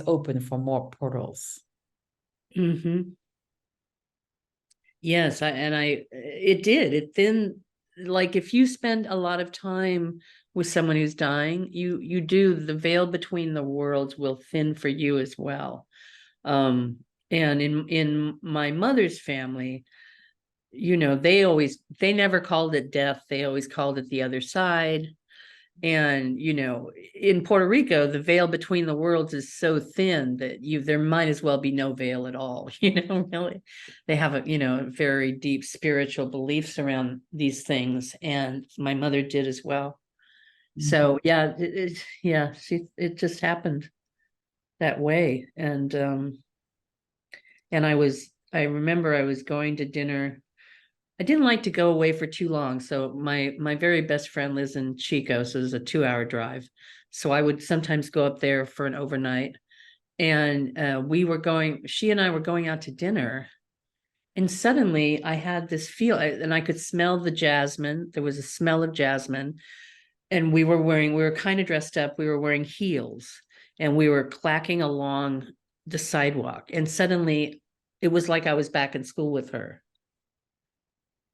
open for more portals. Yes, it thinned. Like if you spend a lot of time with someone who's dying, the veil between the worlds will thin for you as well. And in my mother's family, they never called it death. They always called it the other side. And, in Puerto Rico, the veil between the worlds is so thin that there might as well be no veil at all. Really, they have very deep spiritual beliefs around these things. And my mother did as well. So yeah, it just happened that way. And I remember I was going to dinner. I didn't like to go away for too long. So my very best friend lives in Chico, so it's a 2-hour drive. So I would sometimes go up there for an overnight. And she and I were going out to dinner. And suddenly I had this feel, and I could smell the jasmine. There was a smell of jasmine. And we were kind of dressed up. We were wearing heels, and we were clacking along the sidewalk. And suddenly it was like I was back in school with her,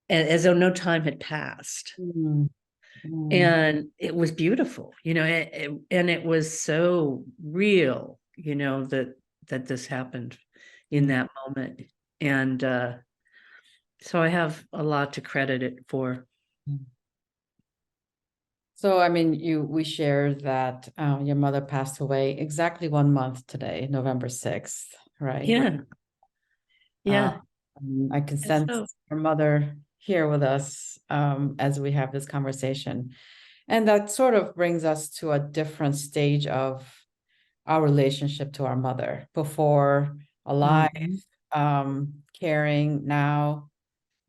as though no time had passed. And it was beautiful, and it was so real, that this happened in that moment. And so I have a lot to credit it for. So, I mean, we shared that your mother passed away exactly 1 month today, November 6th, right? Yeah. Yeah. I can guess sense so. your mother here with us as we have this conversation. And that sort of brings us to a different stage of our relationship to our mother. Before, alive, caring, now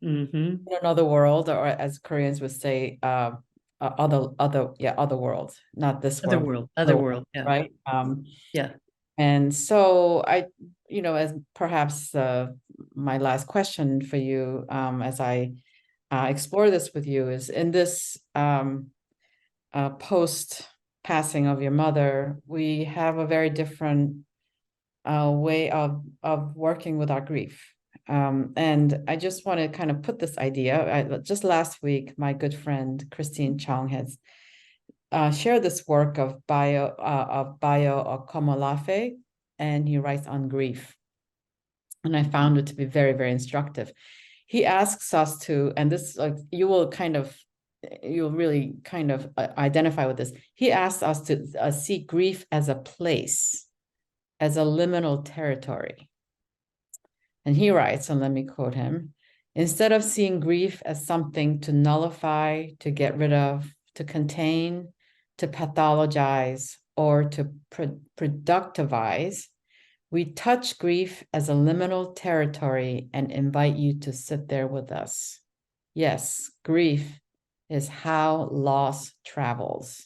Mm-hmm. in another world, or as Koreans would say, other world, not this Other world, world, other world. Yeah. right? Yeah. And so as perhaps my last question for you, as I explore this with you, is in this post passing of your mother, we have a very different way of working with our grief. And I just want to kind of put this idea. Just last week, my good friend Christine Chong has shared this work of Bio Akomolafe, and he writes on grief. And I found it to be very, very instructive. He asks us to, and this, like, you'll really kind of identify with this. He asks us to see grief as a place, as a liminal territory. And he writes, and let me quote him: instead of seeing grief as something to nullify, to get rid of, to contain, to pathologize, or to productivize, we touch grief as a liminal territory and invite you to sit there with us. Yes, grief is how loss travels.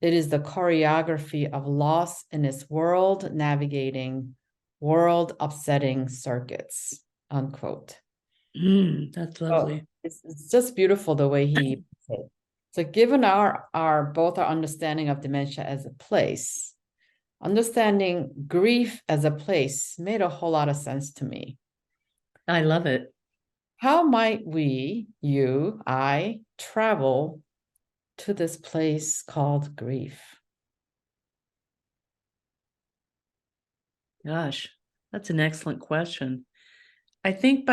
It is the choreography of loss in its world navigating, world upsetting circuits, unquote. That's lovely. It's just beautiful the way he puts it. So given our both our understanding of dementia as a place, understanding grief as a place made a whole lot of sense to me. I love it. How might we, you, I, travel to this place called grief? Gosh, that's an excellent question. I think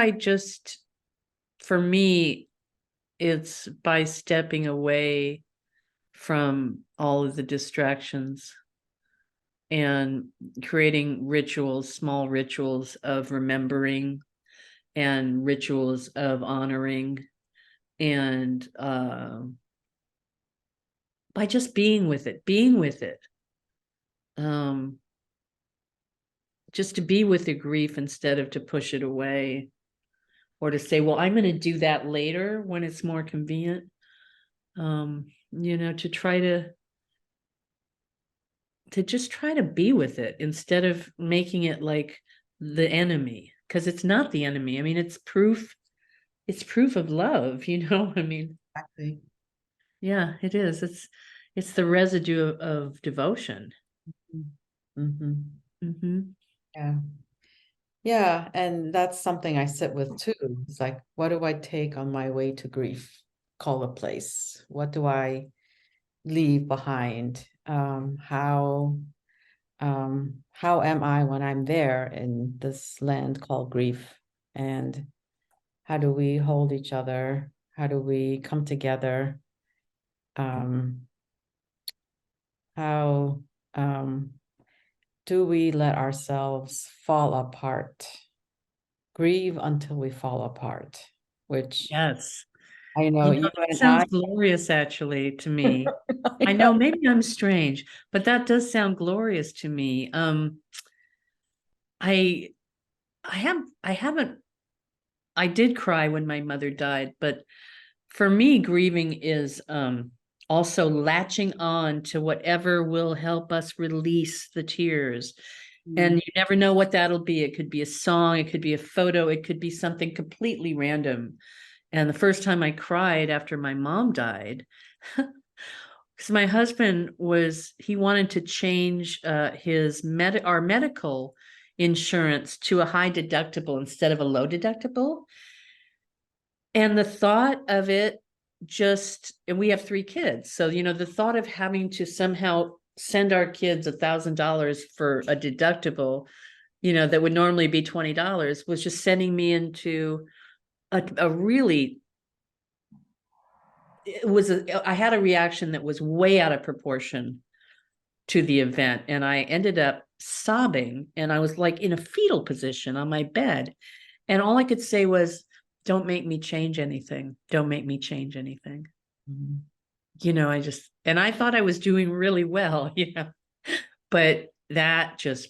for me, it's by stepping away from all of the distractions and creating rituals, small rituals of remembering and rituals of honoring, and by just being with it, just to be with the grief instead of to push it away or to say, well, I'm going to do that later when it's more convenient. To try to just try to be with it instead of making it like the enemy, because it's not the enemy. I mean, it's proof of love, I mean, Exactly. yeah, it is. It's the residue of devotion. Mm-hmm. Mm-hmm. Yeah. Yeah. And that's something I sit with too. It's like, what do I take on my way to grief? Call a place. What do I leave behind? How am I when I'm there in this land called grief? And how do we hold each other? How do we come together? How do we let ourselves fall apart? Grieve until we fall apart, which Yes. I know you That and sounds I. glorious, actually, to me. I know maybe I'm strange, but that does sound glorious to me. I did cry when my mother died, but for me, grieving is also latching on to whatever will help us release the tears. And you never know what that'll be. It could be a song, it could be a photo, it could be something completely random. And the first time I cried after my mom died, because my husband he wanted to change our medical insurance to a high deductible instead of a low deductible. And the thought of it and we have 3 kids. So, the thought of having to somehow send our kids $1,000 for a deductible, that would normally be $20 was just sending me into a really I had a reaction that was way out of proportion to the event. And I ended up sobbing, and I was like in a fetal position on my bed. And all I could say was, don't make me change anything. Don't make me change anything. You know, and I thought I was doing really well, you know, but that just,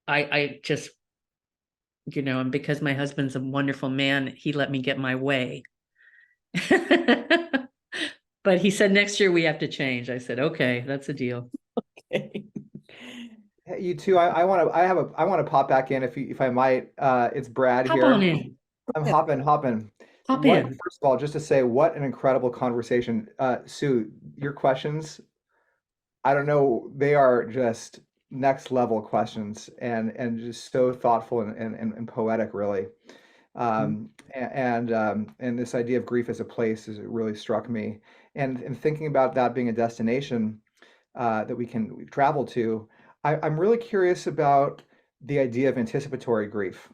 I just, you know, and because my husband's a wonderful man, he let me get my way. But he said, next year we have to change. I said, okay, that's a deal. Okay. Hey, you too. I want to pop back in if I might. It's Brad Hop here. on in. I'm hopping. Hop What, in. first of all, just to say, what an incredible conversation. Sue, your questions, I don't know, they are just next level questions and just so thoughtful and poetic, really. And this idea of grief as a place is, it really struck me. And thinking about that being a destination that we can travel to, I'm really curious about the idea of anticipatory grief,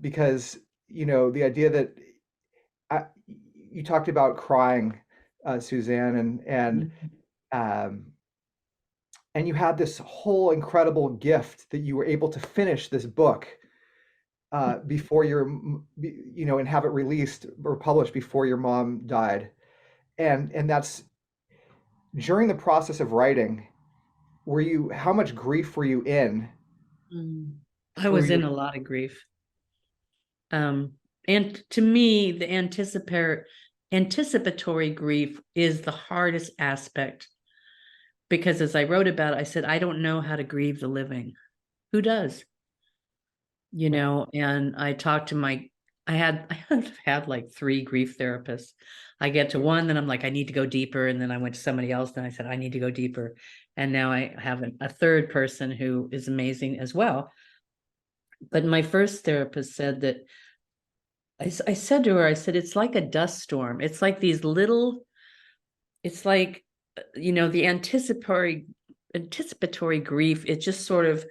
because, you know, the idea that you talked about crying, Suzanne, and you had this whole incredible gift that you were able to finish this book before you know, and have it released or published before your mom died. And that's during the process of writing, how much grief were you in? I was in a lot of grief. And to me, the anticipatory grief is the hardest aspect, because as I wrote about it, I said, I don't know how to grieve the living. Who does? You know, and I talked to I have had like 3 grief therapists. I get to one, then I'm like, I need to go deeper. And then I went to somebody else, then I said, I need to go deeper. And now I have a third person who is amazing as well. But my first therapist said that, I said to her, I said, it's like a dust storm. It's like it's like, you know, the anticipatory grief. It just sort of,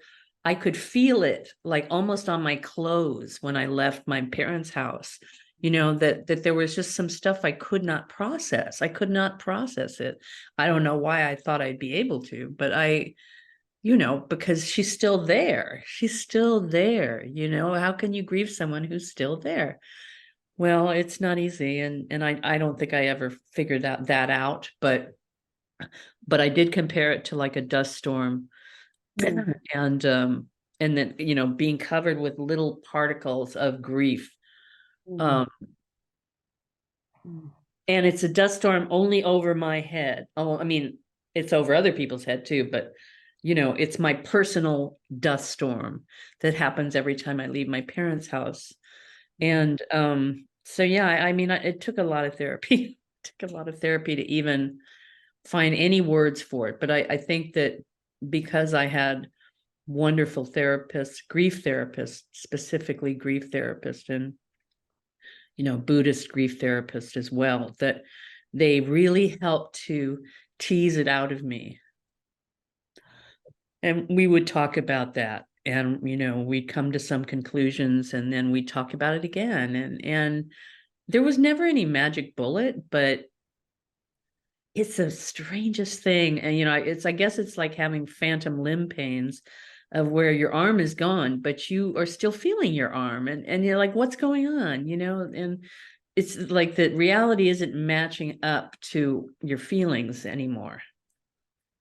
I could feel it like almost on my clothes when I left my parents' house, you know, that there was just some stuff I could not process. I could not process it. I don't know why I thought I'd be able to, but you know, because she's still there. She's still there. You know, how can you grieve someone who's still there? Well, it's not easy. And I don't think I ever figured that out, but I did compare it to like a dust storm. And then, you know, being covered with little particles of grief. And it's a dust storm only over my head. Oh, I mean, it's over other people's head too, but you know, it's my personal dust storm that happens every time I leave my parents' house. And so yeah, I mean, it took a lot of therapy. It took a lot of therapy to even find any words for it. But I think that because I had wonderful therapists, grief therapists, specifically grief therapists, and you know, Buddhist grief therapists as well, that they really helped to tease it out of me. And we would talk about that, and you know, we'd come to some conclusions, and then we'd talk about it again, and there was never any magic bullet, but it's the strangest thing. And you know, I guess it's like having phantom limb pains of where your arm is gone, but you are still feeling your arm, and you're like, what's going on, you know? And it's like the reality isn't matching up to your feelings anymore.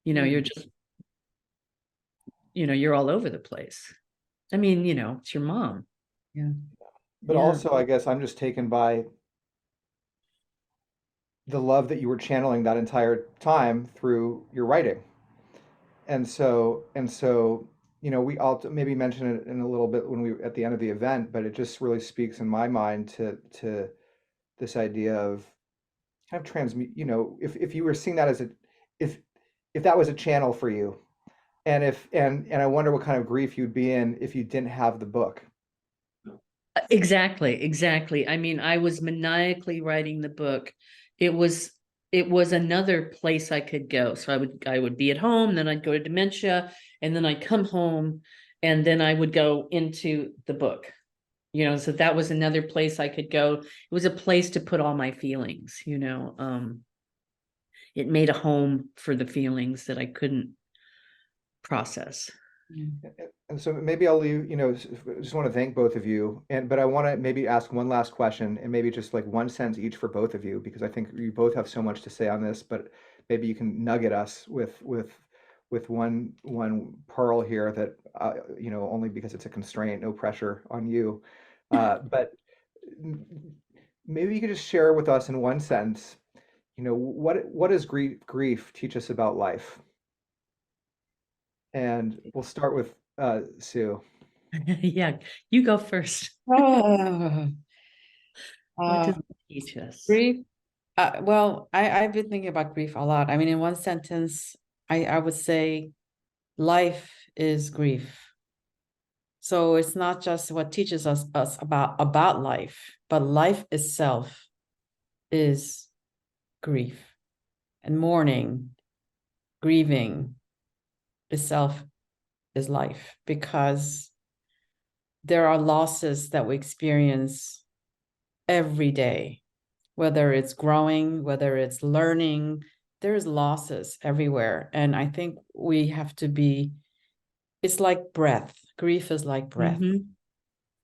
You know, you're just, you know, you're all over the place. I mean, you know, it's your mom. Yeah. But also, I guess I'm just taken by the love that you were channeling that entire time through your writing. And so, you know, I'll maybe mention it in a little bit when we at the end of the event, but it just really speaks in my mind to this idea of kind of transmute, you know, if you were seeing that as if that was a channel for you, and I wonder what kind of grief you'd be in if you didn't have the book. Exactly. I mean, I was maniacally writing the book. It was another place I could go. So I would be at home, then I'd go to dementia, and then I'd come home, and then I would go into the book. you know, so that was another place I could go. It was a place to put all my feelings, you know. It made a home for the feelings that I couldn't process. And so maybe I'll leave, just want to thank both of you. But I want to maybe ask one last question, and maybe just like one sentence each for both of you, because I think you both have so much to say on this, but maybe you can nugget us with one pearl here that, only because it's a constraint, no pressure on you. But maybe you could just share with us in one sentence, what does grief teach us about life? And we'll start with Sue. Yeah, you go first. Oh, What does it teach us? grief. Well, I've been thinking about grief a lot. I mean, in one sentence, I would say life is grief. So it's not just what teaches us about life, but life itself is grief. And mourning, grieving itself is life, because there are losses that we experience every day, whether it's growing, whether it's learning, there's losses everywhere. And I think we have to it's like breath. Grief is like breath.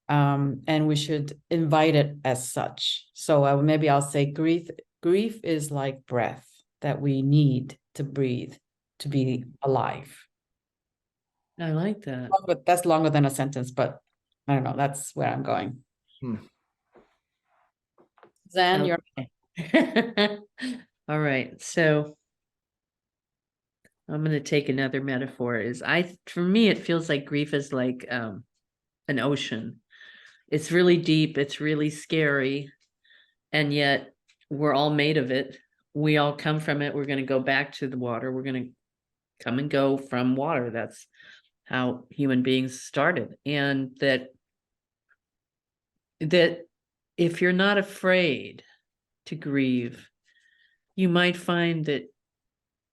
And we should invite it as such. So maybe I'll say grief is like breath that we need to breathe to be alive. I like that. But that's longer than a sentence, but I don't know, that's where I'm going. Zan, you're all right. So I'm going to take another metaphor. For me, it feels like grief is like an ocean. It's really deep. It's really scary. And yet we're all made of it. We all come from it. We're going to go back to the water. We're going to come and go from water. That's how human beings started. And that if you're not afraid to grieve, you might find that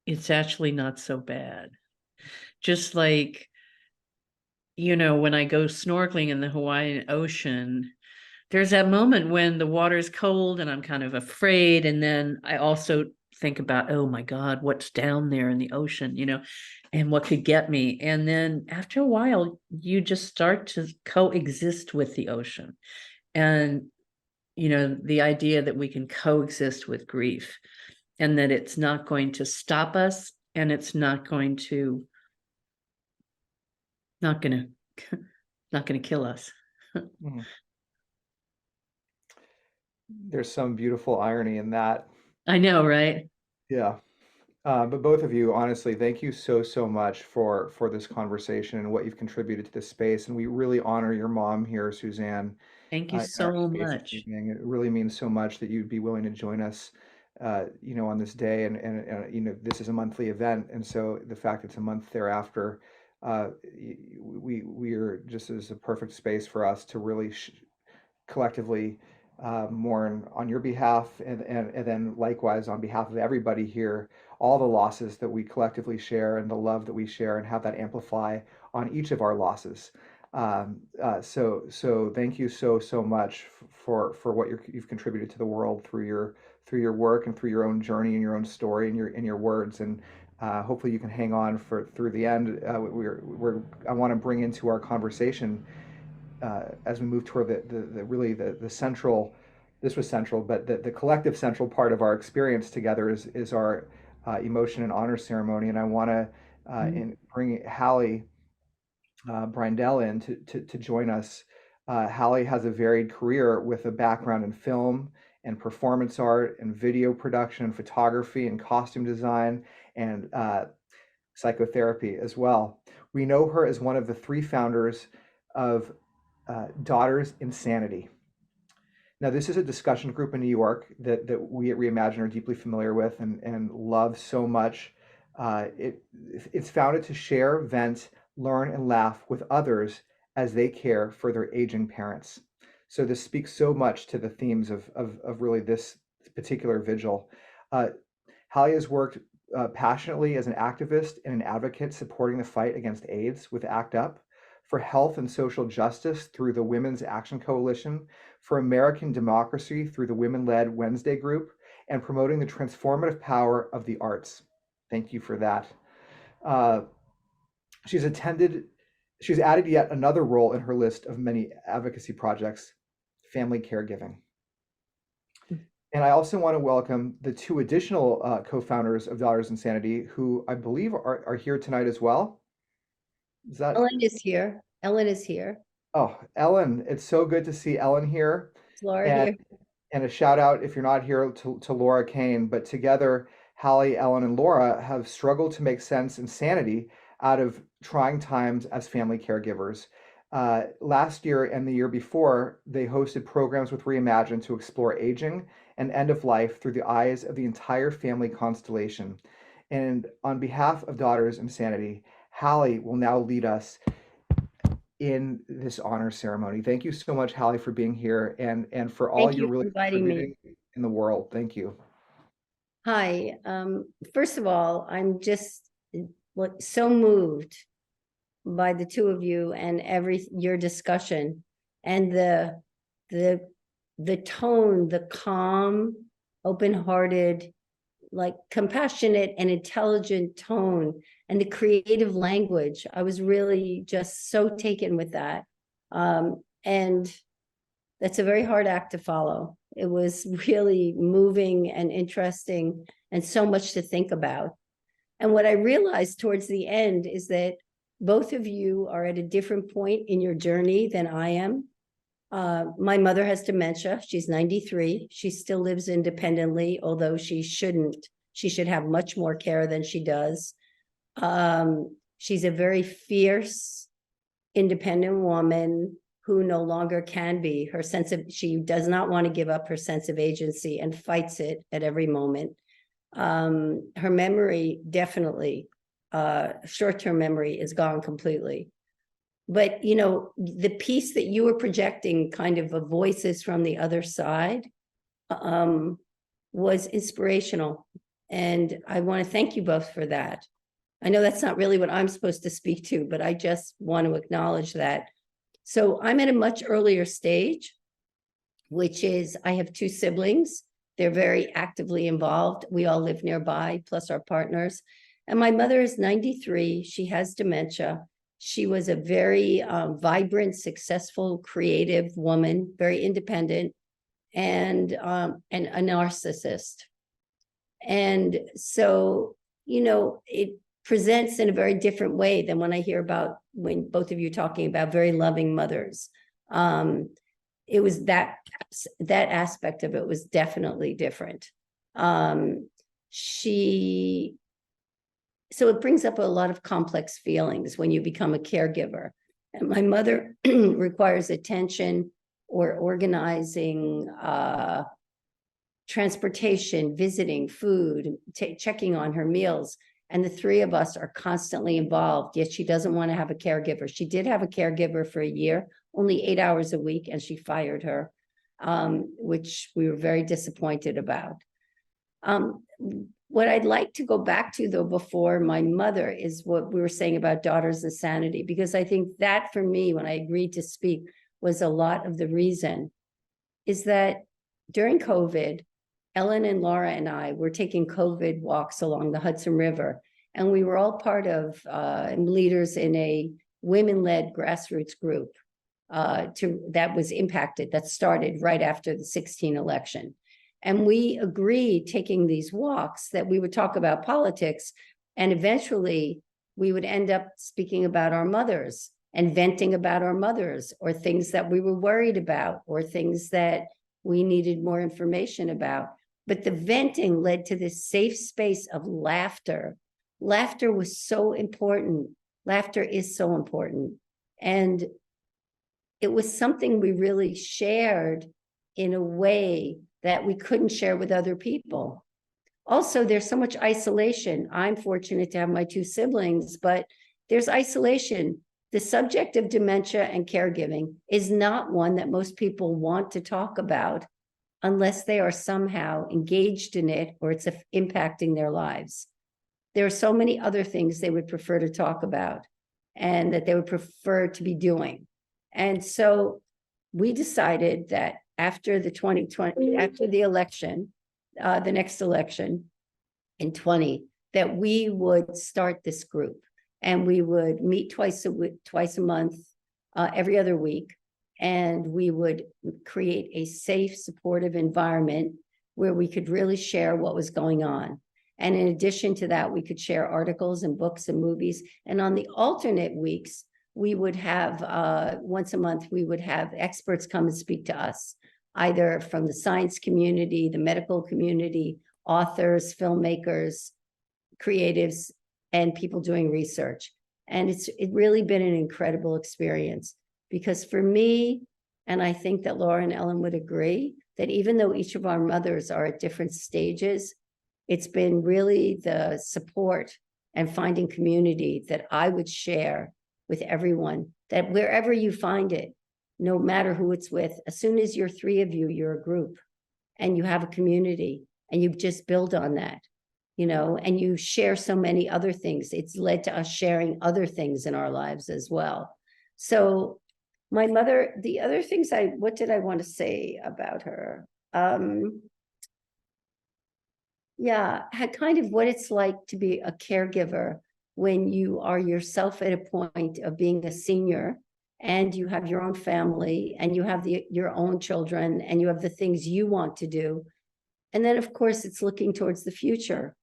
it's actually not so bad. Just like, when I go snorkeling in the Hawaiian Ocean, there's that moment when the water's cold and I'm kind of afraid. And then I also think about, oh my God, what's down there in the ocean, and what could get me. And then after a while, you just start to coexist with the ocean. And, the idea that we can coexist with grief and that it's not going to stop us and it's not going to kill us. There's some beautiful irony in that. I know, right? Yeah. But both of you, honestly, thank you so much for this conversation and what you've contributed to this space. And we really honor your mom here, Suzanne. Thank you in our so space this much. evening. It really means so much that you'd be willing to join us, on this day. And this is a monthly event, and so the fact it's a month thereafter, we are just as a perfect space for us to really collectively mourn on your behalf, and then likewise on behalf of everybody here, all the losses that we collectively share and the love that we share, and have that amplify on each of our losses. So thank you so much for what you've contributed to the world through your work and through your own journey and your own story and your words. And hopefully you can hang on through the end. I want to bring into our conversation, as we move toward the central. This was central, but the collective central part of our experience together is our emotion and honor ceremony. And I want to bring Hallie Brindell in to join us. Hallie has a varied career with a background in film and performance art and video production and photography and costume design and psychotherapy as well. We know her as one of the 3 founders of Daughters Insanity. Now, this is a discussion group in New York that we at Reimagine are deeply familiar with and love so much. It's founded to share, vent, learn, and laugh with others as they care for their aging parents. So this speaks so much to the themes of really this particular vigil. Hallie has worked passionately as an activist and an advocate supporting the fight against AIDS with ACT UP for health and social justice through the Women's Action Coalition, for American democracy through the women-led Wednesday group, and promoting the transformative power of the arts. Thank you for that. She's added yet another role in her list of many advocacy projects, family caregiving. And I also want to welcome the two additional co-founders of Daughters Insanity, who I believe are here tonight as well. Is that Ellen is here. Ellen is here. Oh, Ellen, it's so good to see Ellen here. Is Laura And, here? and a shout out, if you're not here, to Laura Kane. But together, Hallie, Ellen, and Laura have struggled to make sense and sanity out of trying times as family caregivers. Last year and the year before, they hosted programs with Reimagine to explore aging and end of life through the eyes of the entire family constellation. And on behalf of Daughters Insanity, Hallie will now lead us in this honor ceremony. Thank you so much, Hallie, for being here and for all Thank you you're for really inviting me. contributing in the world. Thank you. Hi. First of all, I'm just so moved by the two of you and your discussion and the tone, the calm, open-hearted, like compassionate and intelligent tone, and the creative language. I was really just so taken with that. And that's a very hard act to follow. It was really moving and interesting and so much to think about. And what I realized towards the end is that both of you are at a different point in your journey than I am. My mother has dementia. She's 93. She still lives independently, although she shouldn't. She should have much more care than she does. She's a very fierce, independent woman who no longer can be. She does not want to give up her sense of agency and fights it at every moment. Her memory, definitely, short-term memory is gone completely. But, you know, the piece that you were projecting, kind of voices from the other side, was inspirational. And I want to thank you both for that. I know that's not really what I'm supposed to speak to, but I just want to acknowledge that. So I'm at a much earlier stage, which is I have two siblings. They're very actively involved. We all live nearby, plus our partners. And my mother is 93. She has dementia. She was a very vibrant, successful, creative woman, very independent, and a narcissist. And so, you know, it presents in a very different way than when I hear about when both of you talking about very loving mothers. It was that aspect of it was definitely different. So it brings up a lot of complex feelings when you become a caregiver. And my mother requires attention or organizing, transportation, visiting, food, checking on her meals. And the three of us are constantly involved, yet she doesn't want to have a caregiver. She did have a caregiver for a year, only 8 hours a week, and she fired her, which we were very disappointed about. What I'd like to go back to, though, before my mother is what we were saying about Daughters Insanity, because I think that for me, when I agreed to speak, was a lot of the reason, is that during COVID, Ellen and Laura and I were taking COVID walks along the Hudson River, and we were all part of leaders in a women-led grassroots group that was impacted, that started right after the 2016 election. And we agreed, taking these walks, that we would talk about politics, and eventually we would end up speaking about our mothers and venting about our mothers, or things that we were worried about, or things that we needed more information about. But the venting led to this safe space of laughter. Laughter was so important. Laughter is so important. And it was something we really shared in a way that we couldn't share with other people. Also, there's so much isolation. I'm fortunate to have my two siblings, but there's isolation. The subject of dementia and caregiving is not one that most people want to talk about unless they are somehow engaged in it or it's impacting their lives. There are so many other things they would prefer to talk about. and that they would prefer to be doing. And so we decided that after the 2020, after the election, the next election in 20, that we would start this group, and we would meet twice a month, every other week, and we would create a safe, supportive environment where we could really share what was going on. And in addition to that, we could share articles and books and movies. And on the alternate weeks, we would have, once a month, we would have experts come and speak to us, either from the science community, the medical community, authors, filmmakers, creatives, and people doing research. And it's really been an incredible experience, because for me, and I think that Laura and Ellen would agree, that even though each of our mothers are at different stages, it's been really the support and finding community that I would share with everyone, that wherever you find it, no matter who it's with, as soon as you're three of you, you're a group and you have a community and you just build on that, you know, and you share so many other things. It's led to us sharing other things in our lives as well. So my mother, the other things what did I want to say about her? Yeah, had kind of what it's like to be a caregiver when you are yourself at a point of being a senior and you have your own family and you have your own children and you have the things you want to do. And then, of course, it's looking towards the future.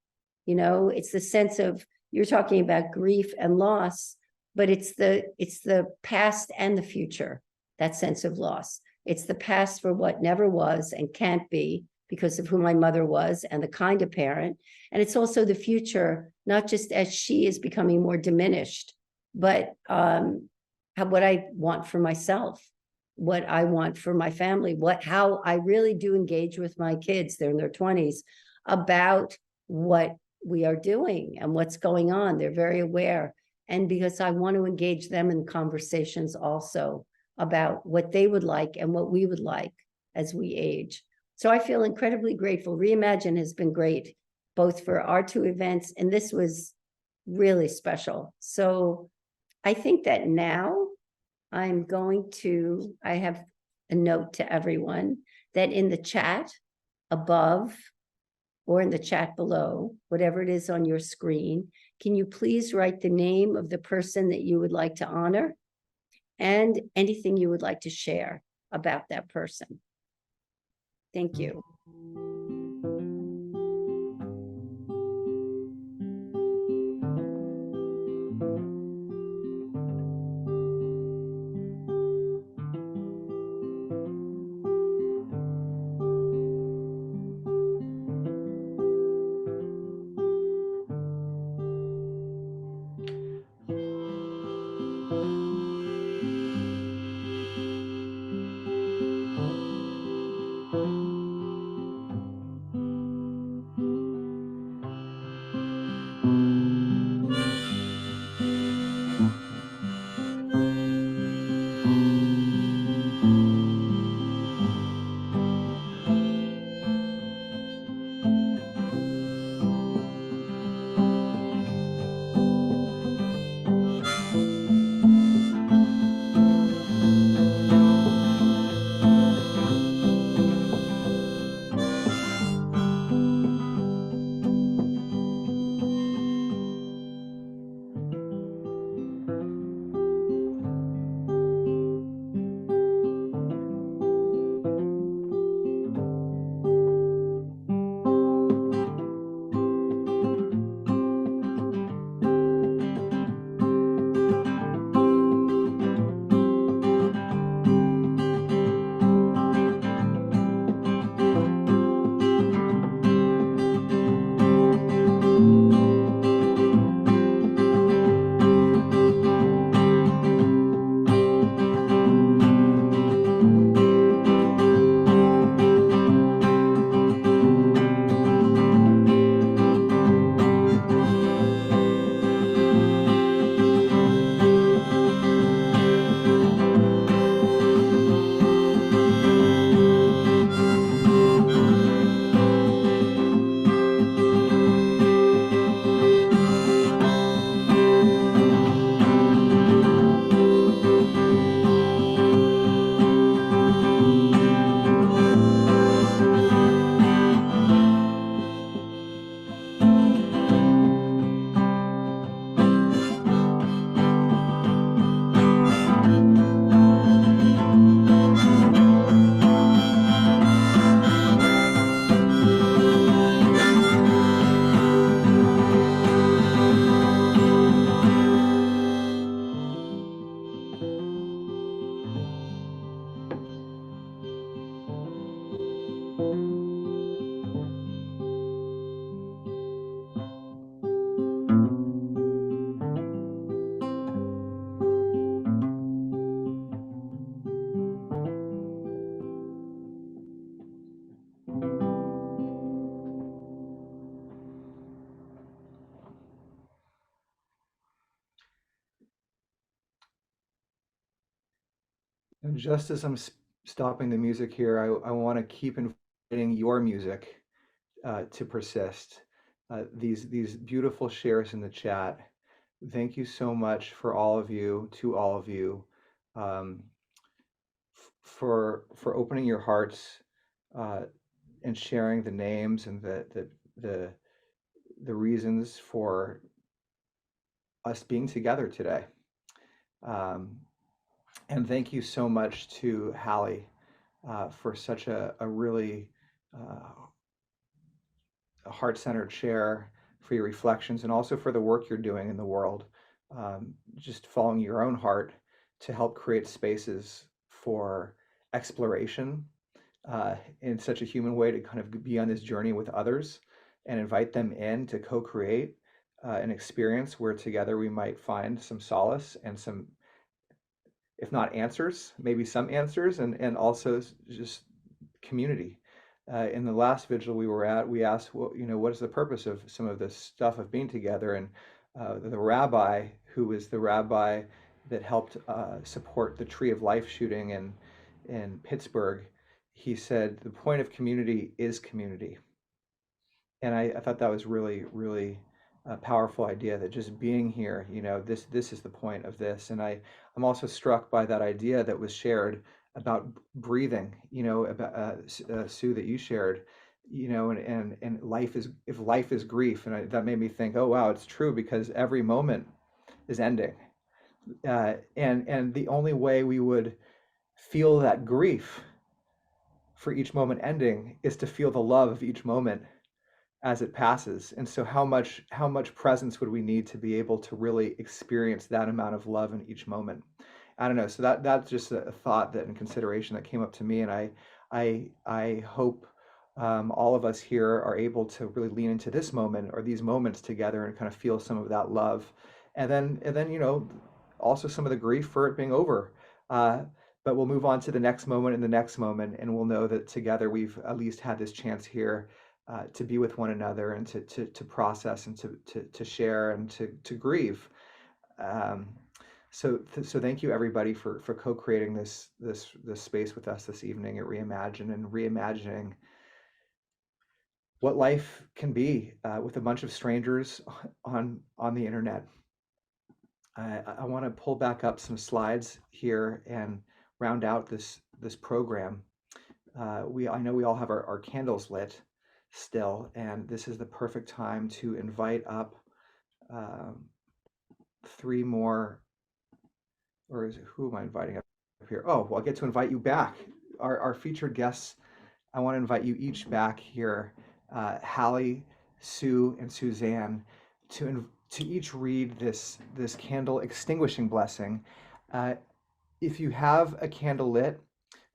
You know, it's the sense of, you're talking about grief and loss, but it's the past and the future, that sense of loss. It's the past for what never was and can't be, because of who my mother was and the kind of parent. And it's also the future, not just as she is becoming more diminished, but what I want for myself, what I want for my family, how I really do engage with my kids, they're in their 20s, about what we are doing and what's going on. They're very aware. And because I want to engage them in conversations also about what they would like and what we would like as we age. So I feel incredibly grateful. Reimagine has been great, both for our two events, and this was really special. So I think that now I have a note to everyone that in the chat above or in the chat below, whatever it is on your screen, can you please write the name of the person that you would like to honor and anything you would like to share about that person. Thank you. And just as I'm stopping the music here, I want to keep inviting your music to persist. These beautiful shares in the chat. Thank you so much for all of you, to all of you, for opening your hearts and sharing the names and the reasons for us being together today. And thank you so much to Hallie for such a really heart-centered share, for your reflections, and also for the work you're doing in the world, just following your own heart to help create spaces for exploration in such a human way, to kind of be on this journey with others and invite them in to co-create an experience where together we might find some solace and some, if not answers, maybe some answers, and also just community. In the last vigil we were at, we asked, well, what is the purpose of some of this stuff of being together? And the rabbi, who was the rabbi that helped support the Tree of Life shooting in Pittsburgh, he said, the point of community is community. And I thought that was really, really a powerful idea, that just being here, this is the point of this. And I'm also struck by that idea that was shared about breathing, about Sue, that you shared, and life is, if life is grief, and that made me think, oh wow, it's true, because every moment is ending, and the only way we would feel that grief for each moment ending is to feel the love of each moment as it passes. And so how much presence would we need to be able to really experience that amount of love in each moment? I don't know. So that's just a thought and consideration that came up to me, and I hope all of us here are able to really lean into this moment, or these moments together, and kind of feel some of that love, and then also some of the grief for it being over. But we'll move on to the next moment and the next moment, and we'll know that together we've at least had this chance here to be with one another, and to process, and to share, and to grieve. So thank you everybody for co-creating this space with us this evening at Reimagine, and reimagining what life can be with a bunch of strangers on the internet. I want to pull back up some slides here and round out this program. I know we all have our candles lit still, and this is the perfect time to invite up 3 more. Or who am I inviting up here? Oh, well, I get to invite you back. Our featured guests, I want to invite you each back here, Hallie, Sue, and Suzanne, to each read this candle extinguishing blessing. If you have a candle lit,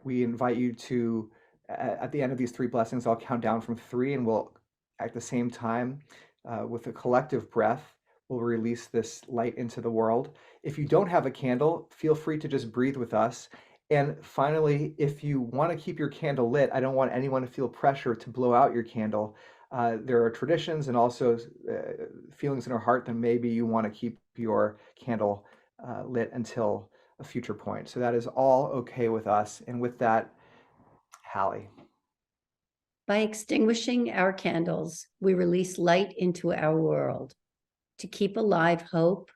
we invite you to, at the end of these 3 blessings, I'll count down from 3, and we'll, at the same time, with a collective breath, we'll release this light into the world. If you don't have a candle, feel free to just breathe with us. And finally, if you want to keep your candle lit, I don't want anyone to feel pressure to blow out your candle. There are traditions and also feelings in our heart that maybe you want to keep your candle lit until a future point. So that is all okay with us. And with that, Hallie. By extinguishing our candles, we release light into our world to keep alive hope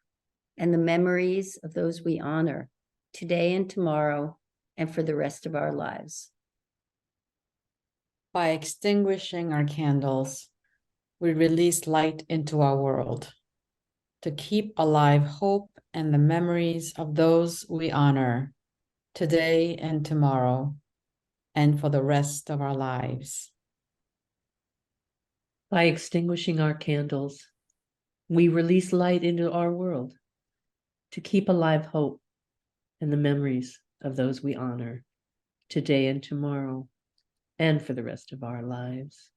and the memories of those we honor today and tomorrow, and for the rest of our lives. By extinguishing our candles, we release light into our world to keep alive hope and the memories of those we honor today and tomorrow, and for the rest of our lives. By extinguishing our candles, we release light into our world to keep alive hope and the memories of those we honor today and tomorrow, and for the rest of our lives.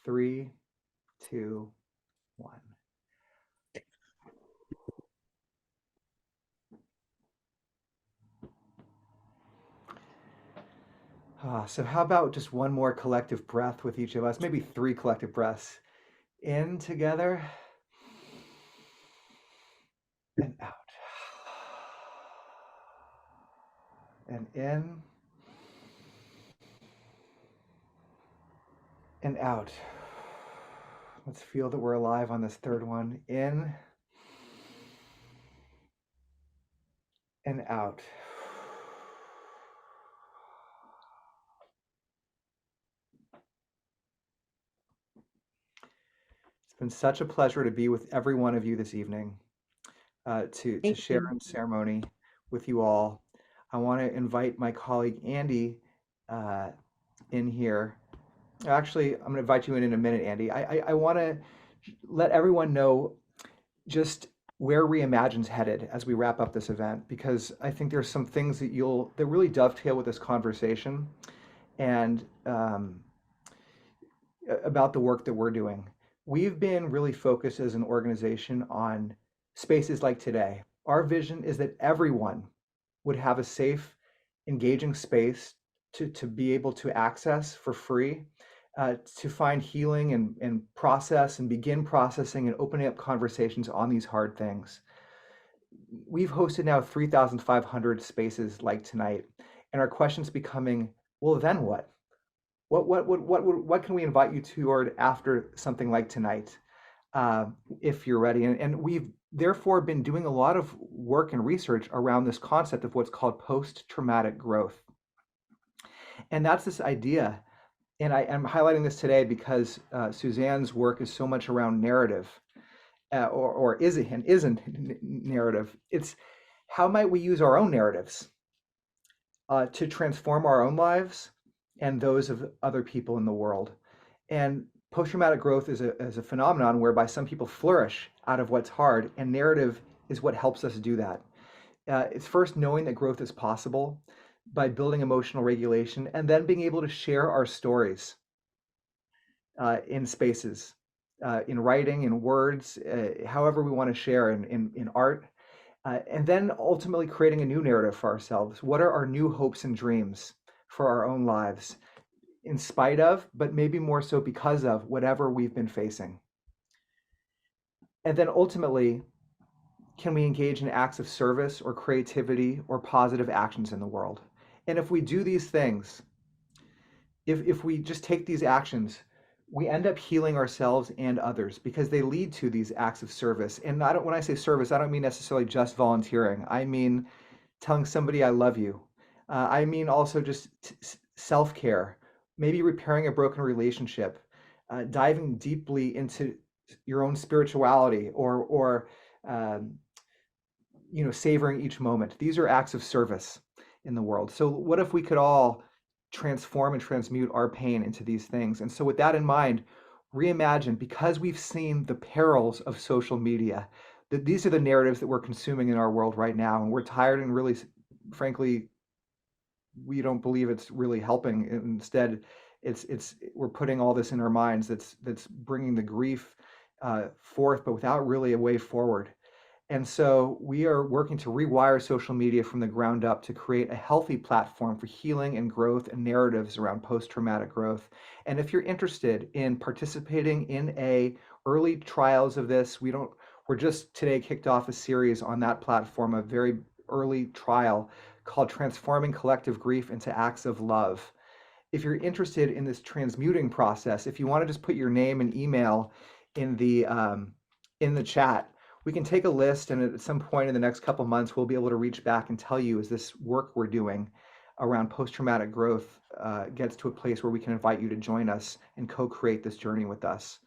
3, 2, 1. So how about just one more collective breath with each of us, maybe 3 collective breaths. In together and out. and in and out. Let's feel that we're alive on this third one. In and out. It's been such a pleasure to be with every one of you this evening, to Thank share you. in ceremony with you all. I want to invite my colleague Andy in here. Actually, I'm going to invite you in a minute, Andy. I want to let everyone know just where Reimagine's headed as we wrap up this event, because I think there's some things that really dovetail with this conversation and about the work that we're doing. We've been really focused as an organization on spaces like today. Our vision is that everyone would have a safe, engaging space to be able to access for free, to find healing and process and begin processing and opening up conversations on these hard things. We've hosted now 3,500 spaces like tonight, and our question's becoming, well, then what? What can we invite you toward after something like tonight, if you're ready? And we've therefore been doing a lot of work and research around this concept of what's called post-traumatic growth. And that's this idea, and I'm highlighting this today because Suzanne's work is so much around narrative, or isn't narrative. It's how might we use our own narratives to transform our own lives and those of other people in the world. And post-traumatic growth is a phenomenon whereby some people flourish out of what's hard, and narrative is what helps us do that. It's first knowing that growth is possible by building emotional regulation, and then being able to share our stories in spaces, in writing, in words, however we want to share, in art, and then ultimately creating a new narrative for ourselves. What are our new hopes and dreams for our own lives, in spite of, but maybe more so because of, whatever we've been facing? And then ultimately, can we engage in acts of service or creativity or positive actions in the world? And if we do these things, if we just take these actions, we end up healing ourselves and others, because they lead to these acts of service. And when I say service, I don't mean necessarily just volunteering. I mean telling somebody I love you. I mean also just self-care, maybe repairing a broken relationship, diving deeply into your own spirituality, or savoring each moment. These are acts of service in the world. So what if we could all transform and transmute our pain into these things? And so with that in mind, Reimagine, because we've seen the perils of social media, that these are the narratives that we're consuming in our world right now, and we're tired, and really, frankly, we don't believe it's really helping. Instead, we're putting all this in our minds that's bringing the grief forth, but without really a way forward. And so we are working to rewire social media from the ground up to create a healthy platform for healing and growth and narratives around post-traumatic growth. And if you're interested in participating in early trials of this, we're just today kicked off a series on that platform, a very early trial called Transforming Collective Grief into Acts of Love. If you're interested in this transmuting process, if you want to just put your name and email in the chat, we can take a list, and at some point in the next couple of months, we'll be able to reach back and tell you, as this work we're doing around post-traumatic growth gets to a place where we can invite you to join us and co-create this journey with us.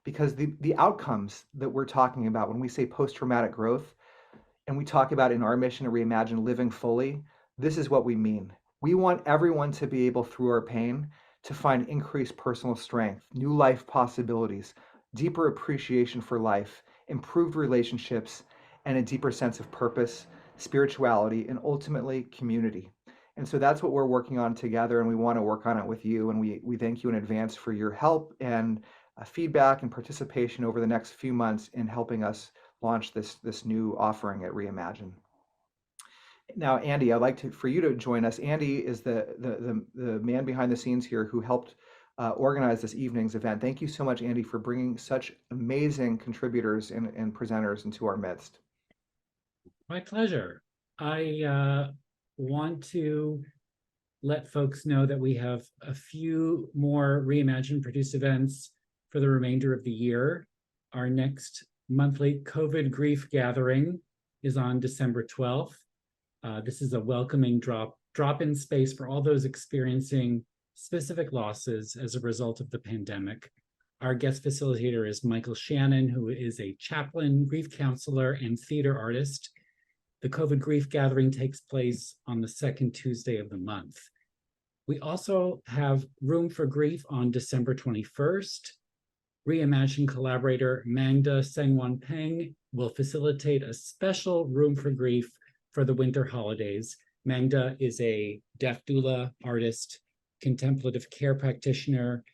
Because the outcomes that we're talking about when we say post-traumatic growth, and we talk about in our mission to Reimagine living fully, this is what we mean. We want everyone to be able, through our pain, to find increased personal strength, new life possibilities, deeper appreciation for life, improved relationships, and a deeper sense of purpose, spirituality, and ultimately community. And so that's what we're working on together, and we want to work on it with you. And we thank you in advance for your help and feedback and participation over the next few months in helping us launch this new offering at Reimagine. Now, Andy, I'd like for you to join us. Andy is the man behind the scenes here who helped organize this evening's event. Thank you so much, Andy, for bringing such amazing contributors and presenters into our midst. My pleasure. I want to let folks know that we have a few more Reimagine produced events for the remainder of the year. Our next monthly COVID grief gathering is on December 12th. This is a welcoming drop-in space for all those experiencing specific losses as a result of the pandemic. Our guest facilitator is Michael Shannon, who is a chaplain, grief counselor, and theater artist. The COVID grief gathering takes place on the second Tuesday of the month. We also have Room for Grief on December 21st. Reimagine collaborator Magda Sengwan Peng will facilitate a special Room for Grief for the winter holidays. Magda is a deaf doula, artist, contemplative care practitioner.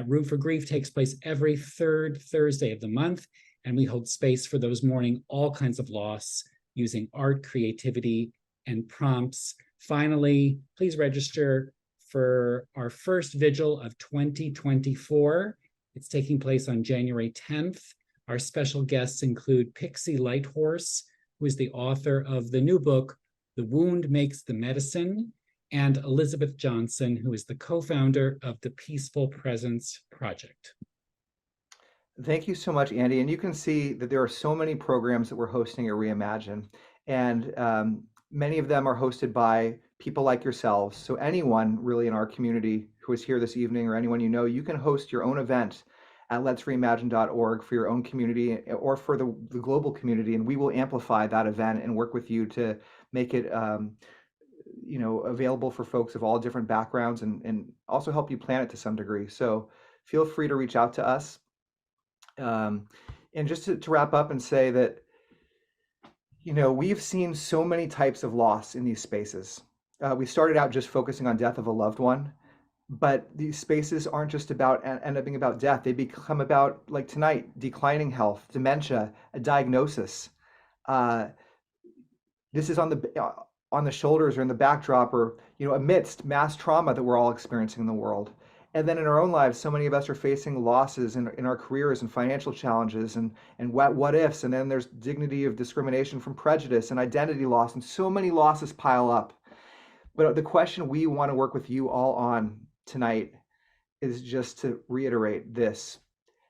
Room for Grief takes place every third Thursday of the month, and we hold space for those mourning all kinds of loss using art, creativity, and prompts. Finally, please register for our first vigil of 2024. It's taking place on January 10th. Our special guests include Pixie Lighthorse, who is the author of the new book, The Wound Makes the Medicine, and Elizabeth Johnson, who is the co-founder of the Peaceful Presence Project. Thank you so much, Andy. And you can see that there are so many programs that we're hosting at Reimagine, and many of them are hosted by people like yourselves. So anyone really in our community who is here this evening, or anyone you know, you can host your own event at letsreimagine.org for your own community or for the global community, and we will amplify that event and work with you to make it available for folks of all different backgrounds, and also help you plan it to some degree. So feel free to reach out to us. And just to wrap up and say that, we've seen so many types of loss in these spaces. We started out just focusing on death of a loved one, but these spaces aren't just end up being about death. They become about, like tonight, declining health, dementia, a diagnosis. This is on the shoulders or in the backdrop, or amidst mass trauma that we're all experiencing in the world. And then in our own lives, so many of us are facing losses in our careers and financial challenges and what ifs. And then there's dignity of discrimination from prejudice and identity loss, and so many losses pile up. But the question we want to work with you all on tonight is just to reiterate this: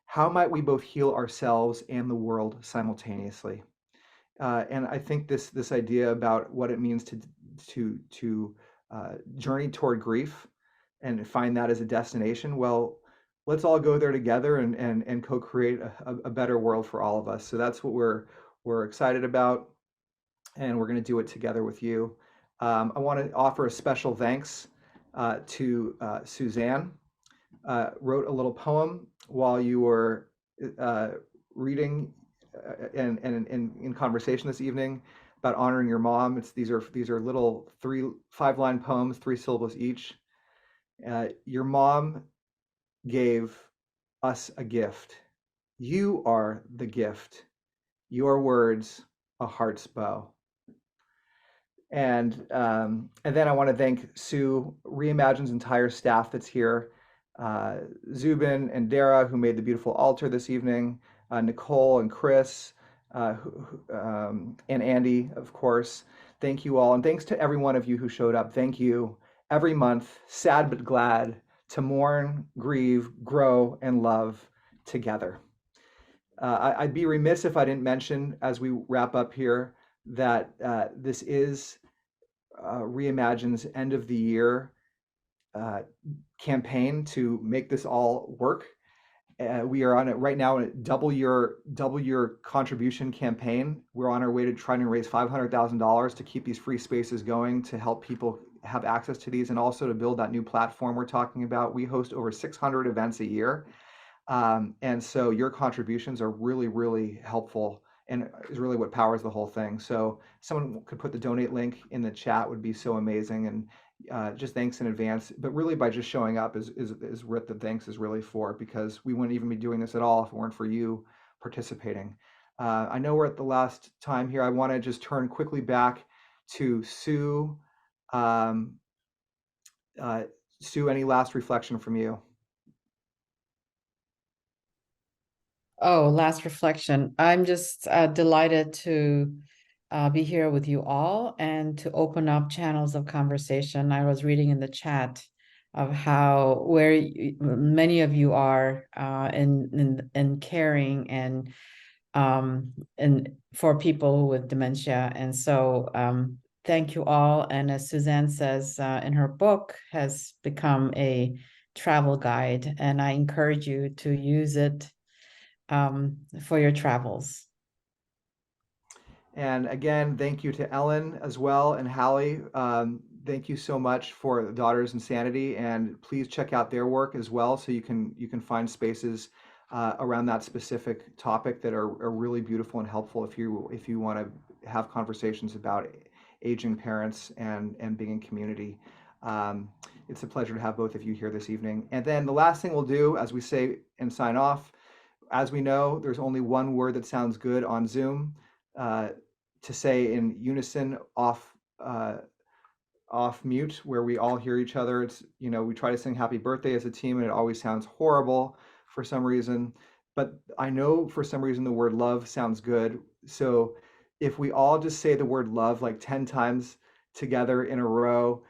how might we both heal ourselves and the world simultaneously? And I think this idea about what it means to journey toward grief and find that as a destination, well, let's all go there together and co-create a better world for all of us. So that's what we're excited about, and we're going to do it together with you. I want to offer a special thanks to Suzanne. Wrote a little poem while you were reading and in conversation this evening about honoring your mom. These are little 5-line poems, 3 syllables each. Your mom gave us a gift. You are the gift. Your words, a heart's bow. And then I want to thank Sue, Reimagine's entire staff that's here, Zubin and Dara, who made the beautiful altar this evening, Nicole and Chris, and Andy, of course. Thank you all. And thanks to every one of you who showed up. Thank you. Every month, sad but glad, to mourn, grieve, grow, and love together. I'd be remiss if I didn't mention, as we wrap up here, that this is Reimagine's end of the year campaign to make this all work. We are on it right now, a double your contribution campaign. We're on our way to trying to raise $500,000 to keep these free spaces going, to help people have access to these, and also to build that new platform we're talking about. We host over 600 events a year. And so your contributions are really, really helpful, and is really what powers the whole thing. So someone could put the donate link in the chat would be so amazing. And just thanks in advance. But really, by just showing up is what the thanks is really for, because we wouldn't even be doing this at all if it weren't for you participating. I know we're at the last time here. I want to just turn quickly back to Sue. Sue, any last reflection from you? Oh, last reflection. I'm just delighted to be here with you all and to open up channels of conversation. I was reading in the chat of how many of you are in caring and for people with dementia. And so thank you all. And as Suzanne says in her book, has become a travel guide, and I encourage you to use it for your travels. And again, thank you to Ellen as well and Hallie. Thank you so much for Daughters Insanity, and please check out their work as well, so you can find spaces around that specific topic that are really beautiful and helpful if you want to have conversations about aging parents and being in community. It's a pleasure to have both of you here this evening. And then the last thing we'll do, as we say and sign off, as we know, there's only one word that sounds good on Zoom to say in unison off mute, where we all hear each other. It's, we try to sing happy birthday as a team and it always sounds horrible for some reason, but I know for some reason the word love sounds good. So if we all just say the word love like 10 times together in a row,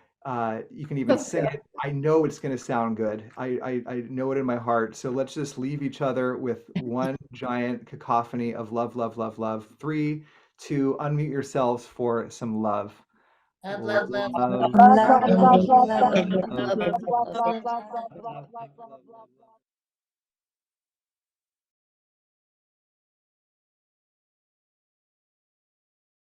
you can even sing it. I know it's going to sound good. I know it in my heart. So let's just leave each other with one giant cacophony of love, love, love, love. 3, 2, unmute yourselves for some love. Love, love, Love. love, Love. love, love, Love. love, love, Love. love, love, Love. love, Love. Love.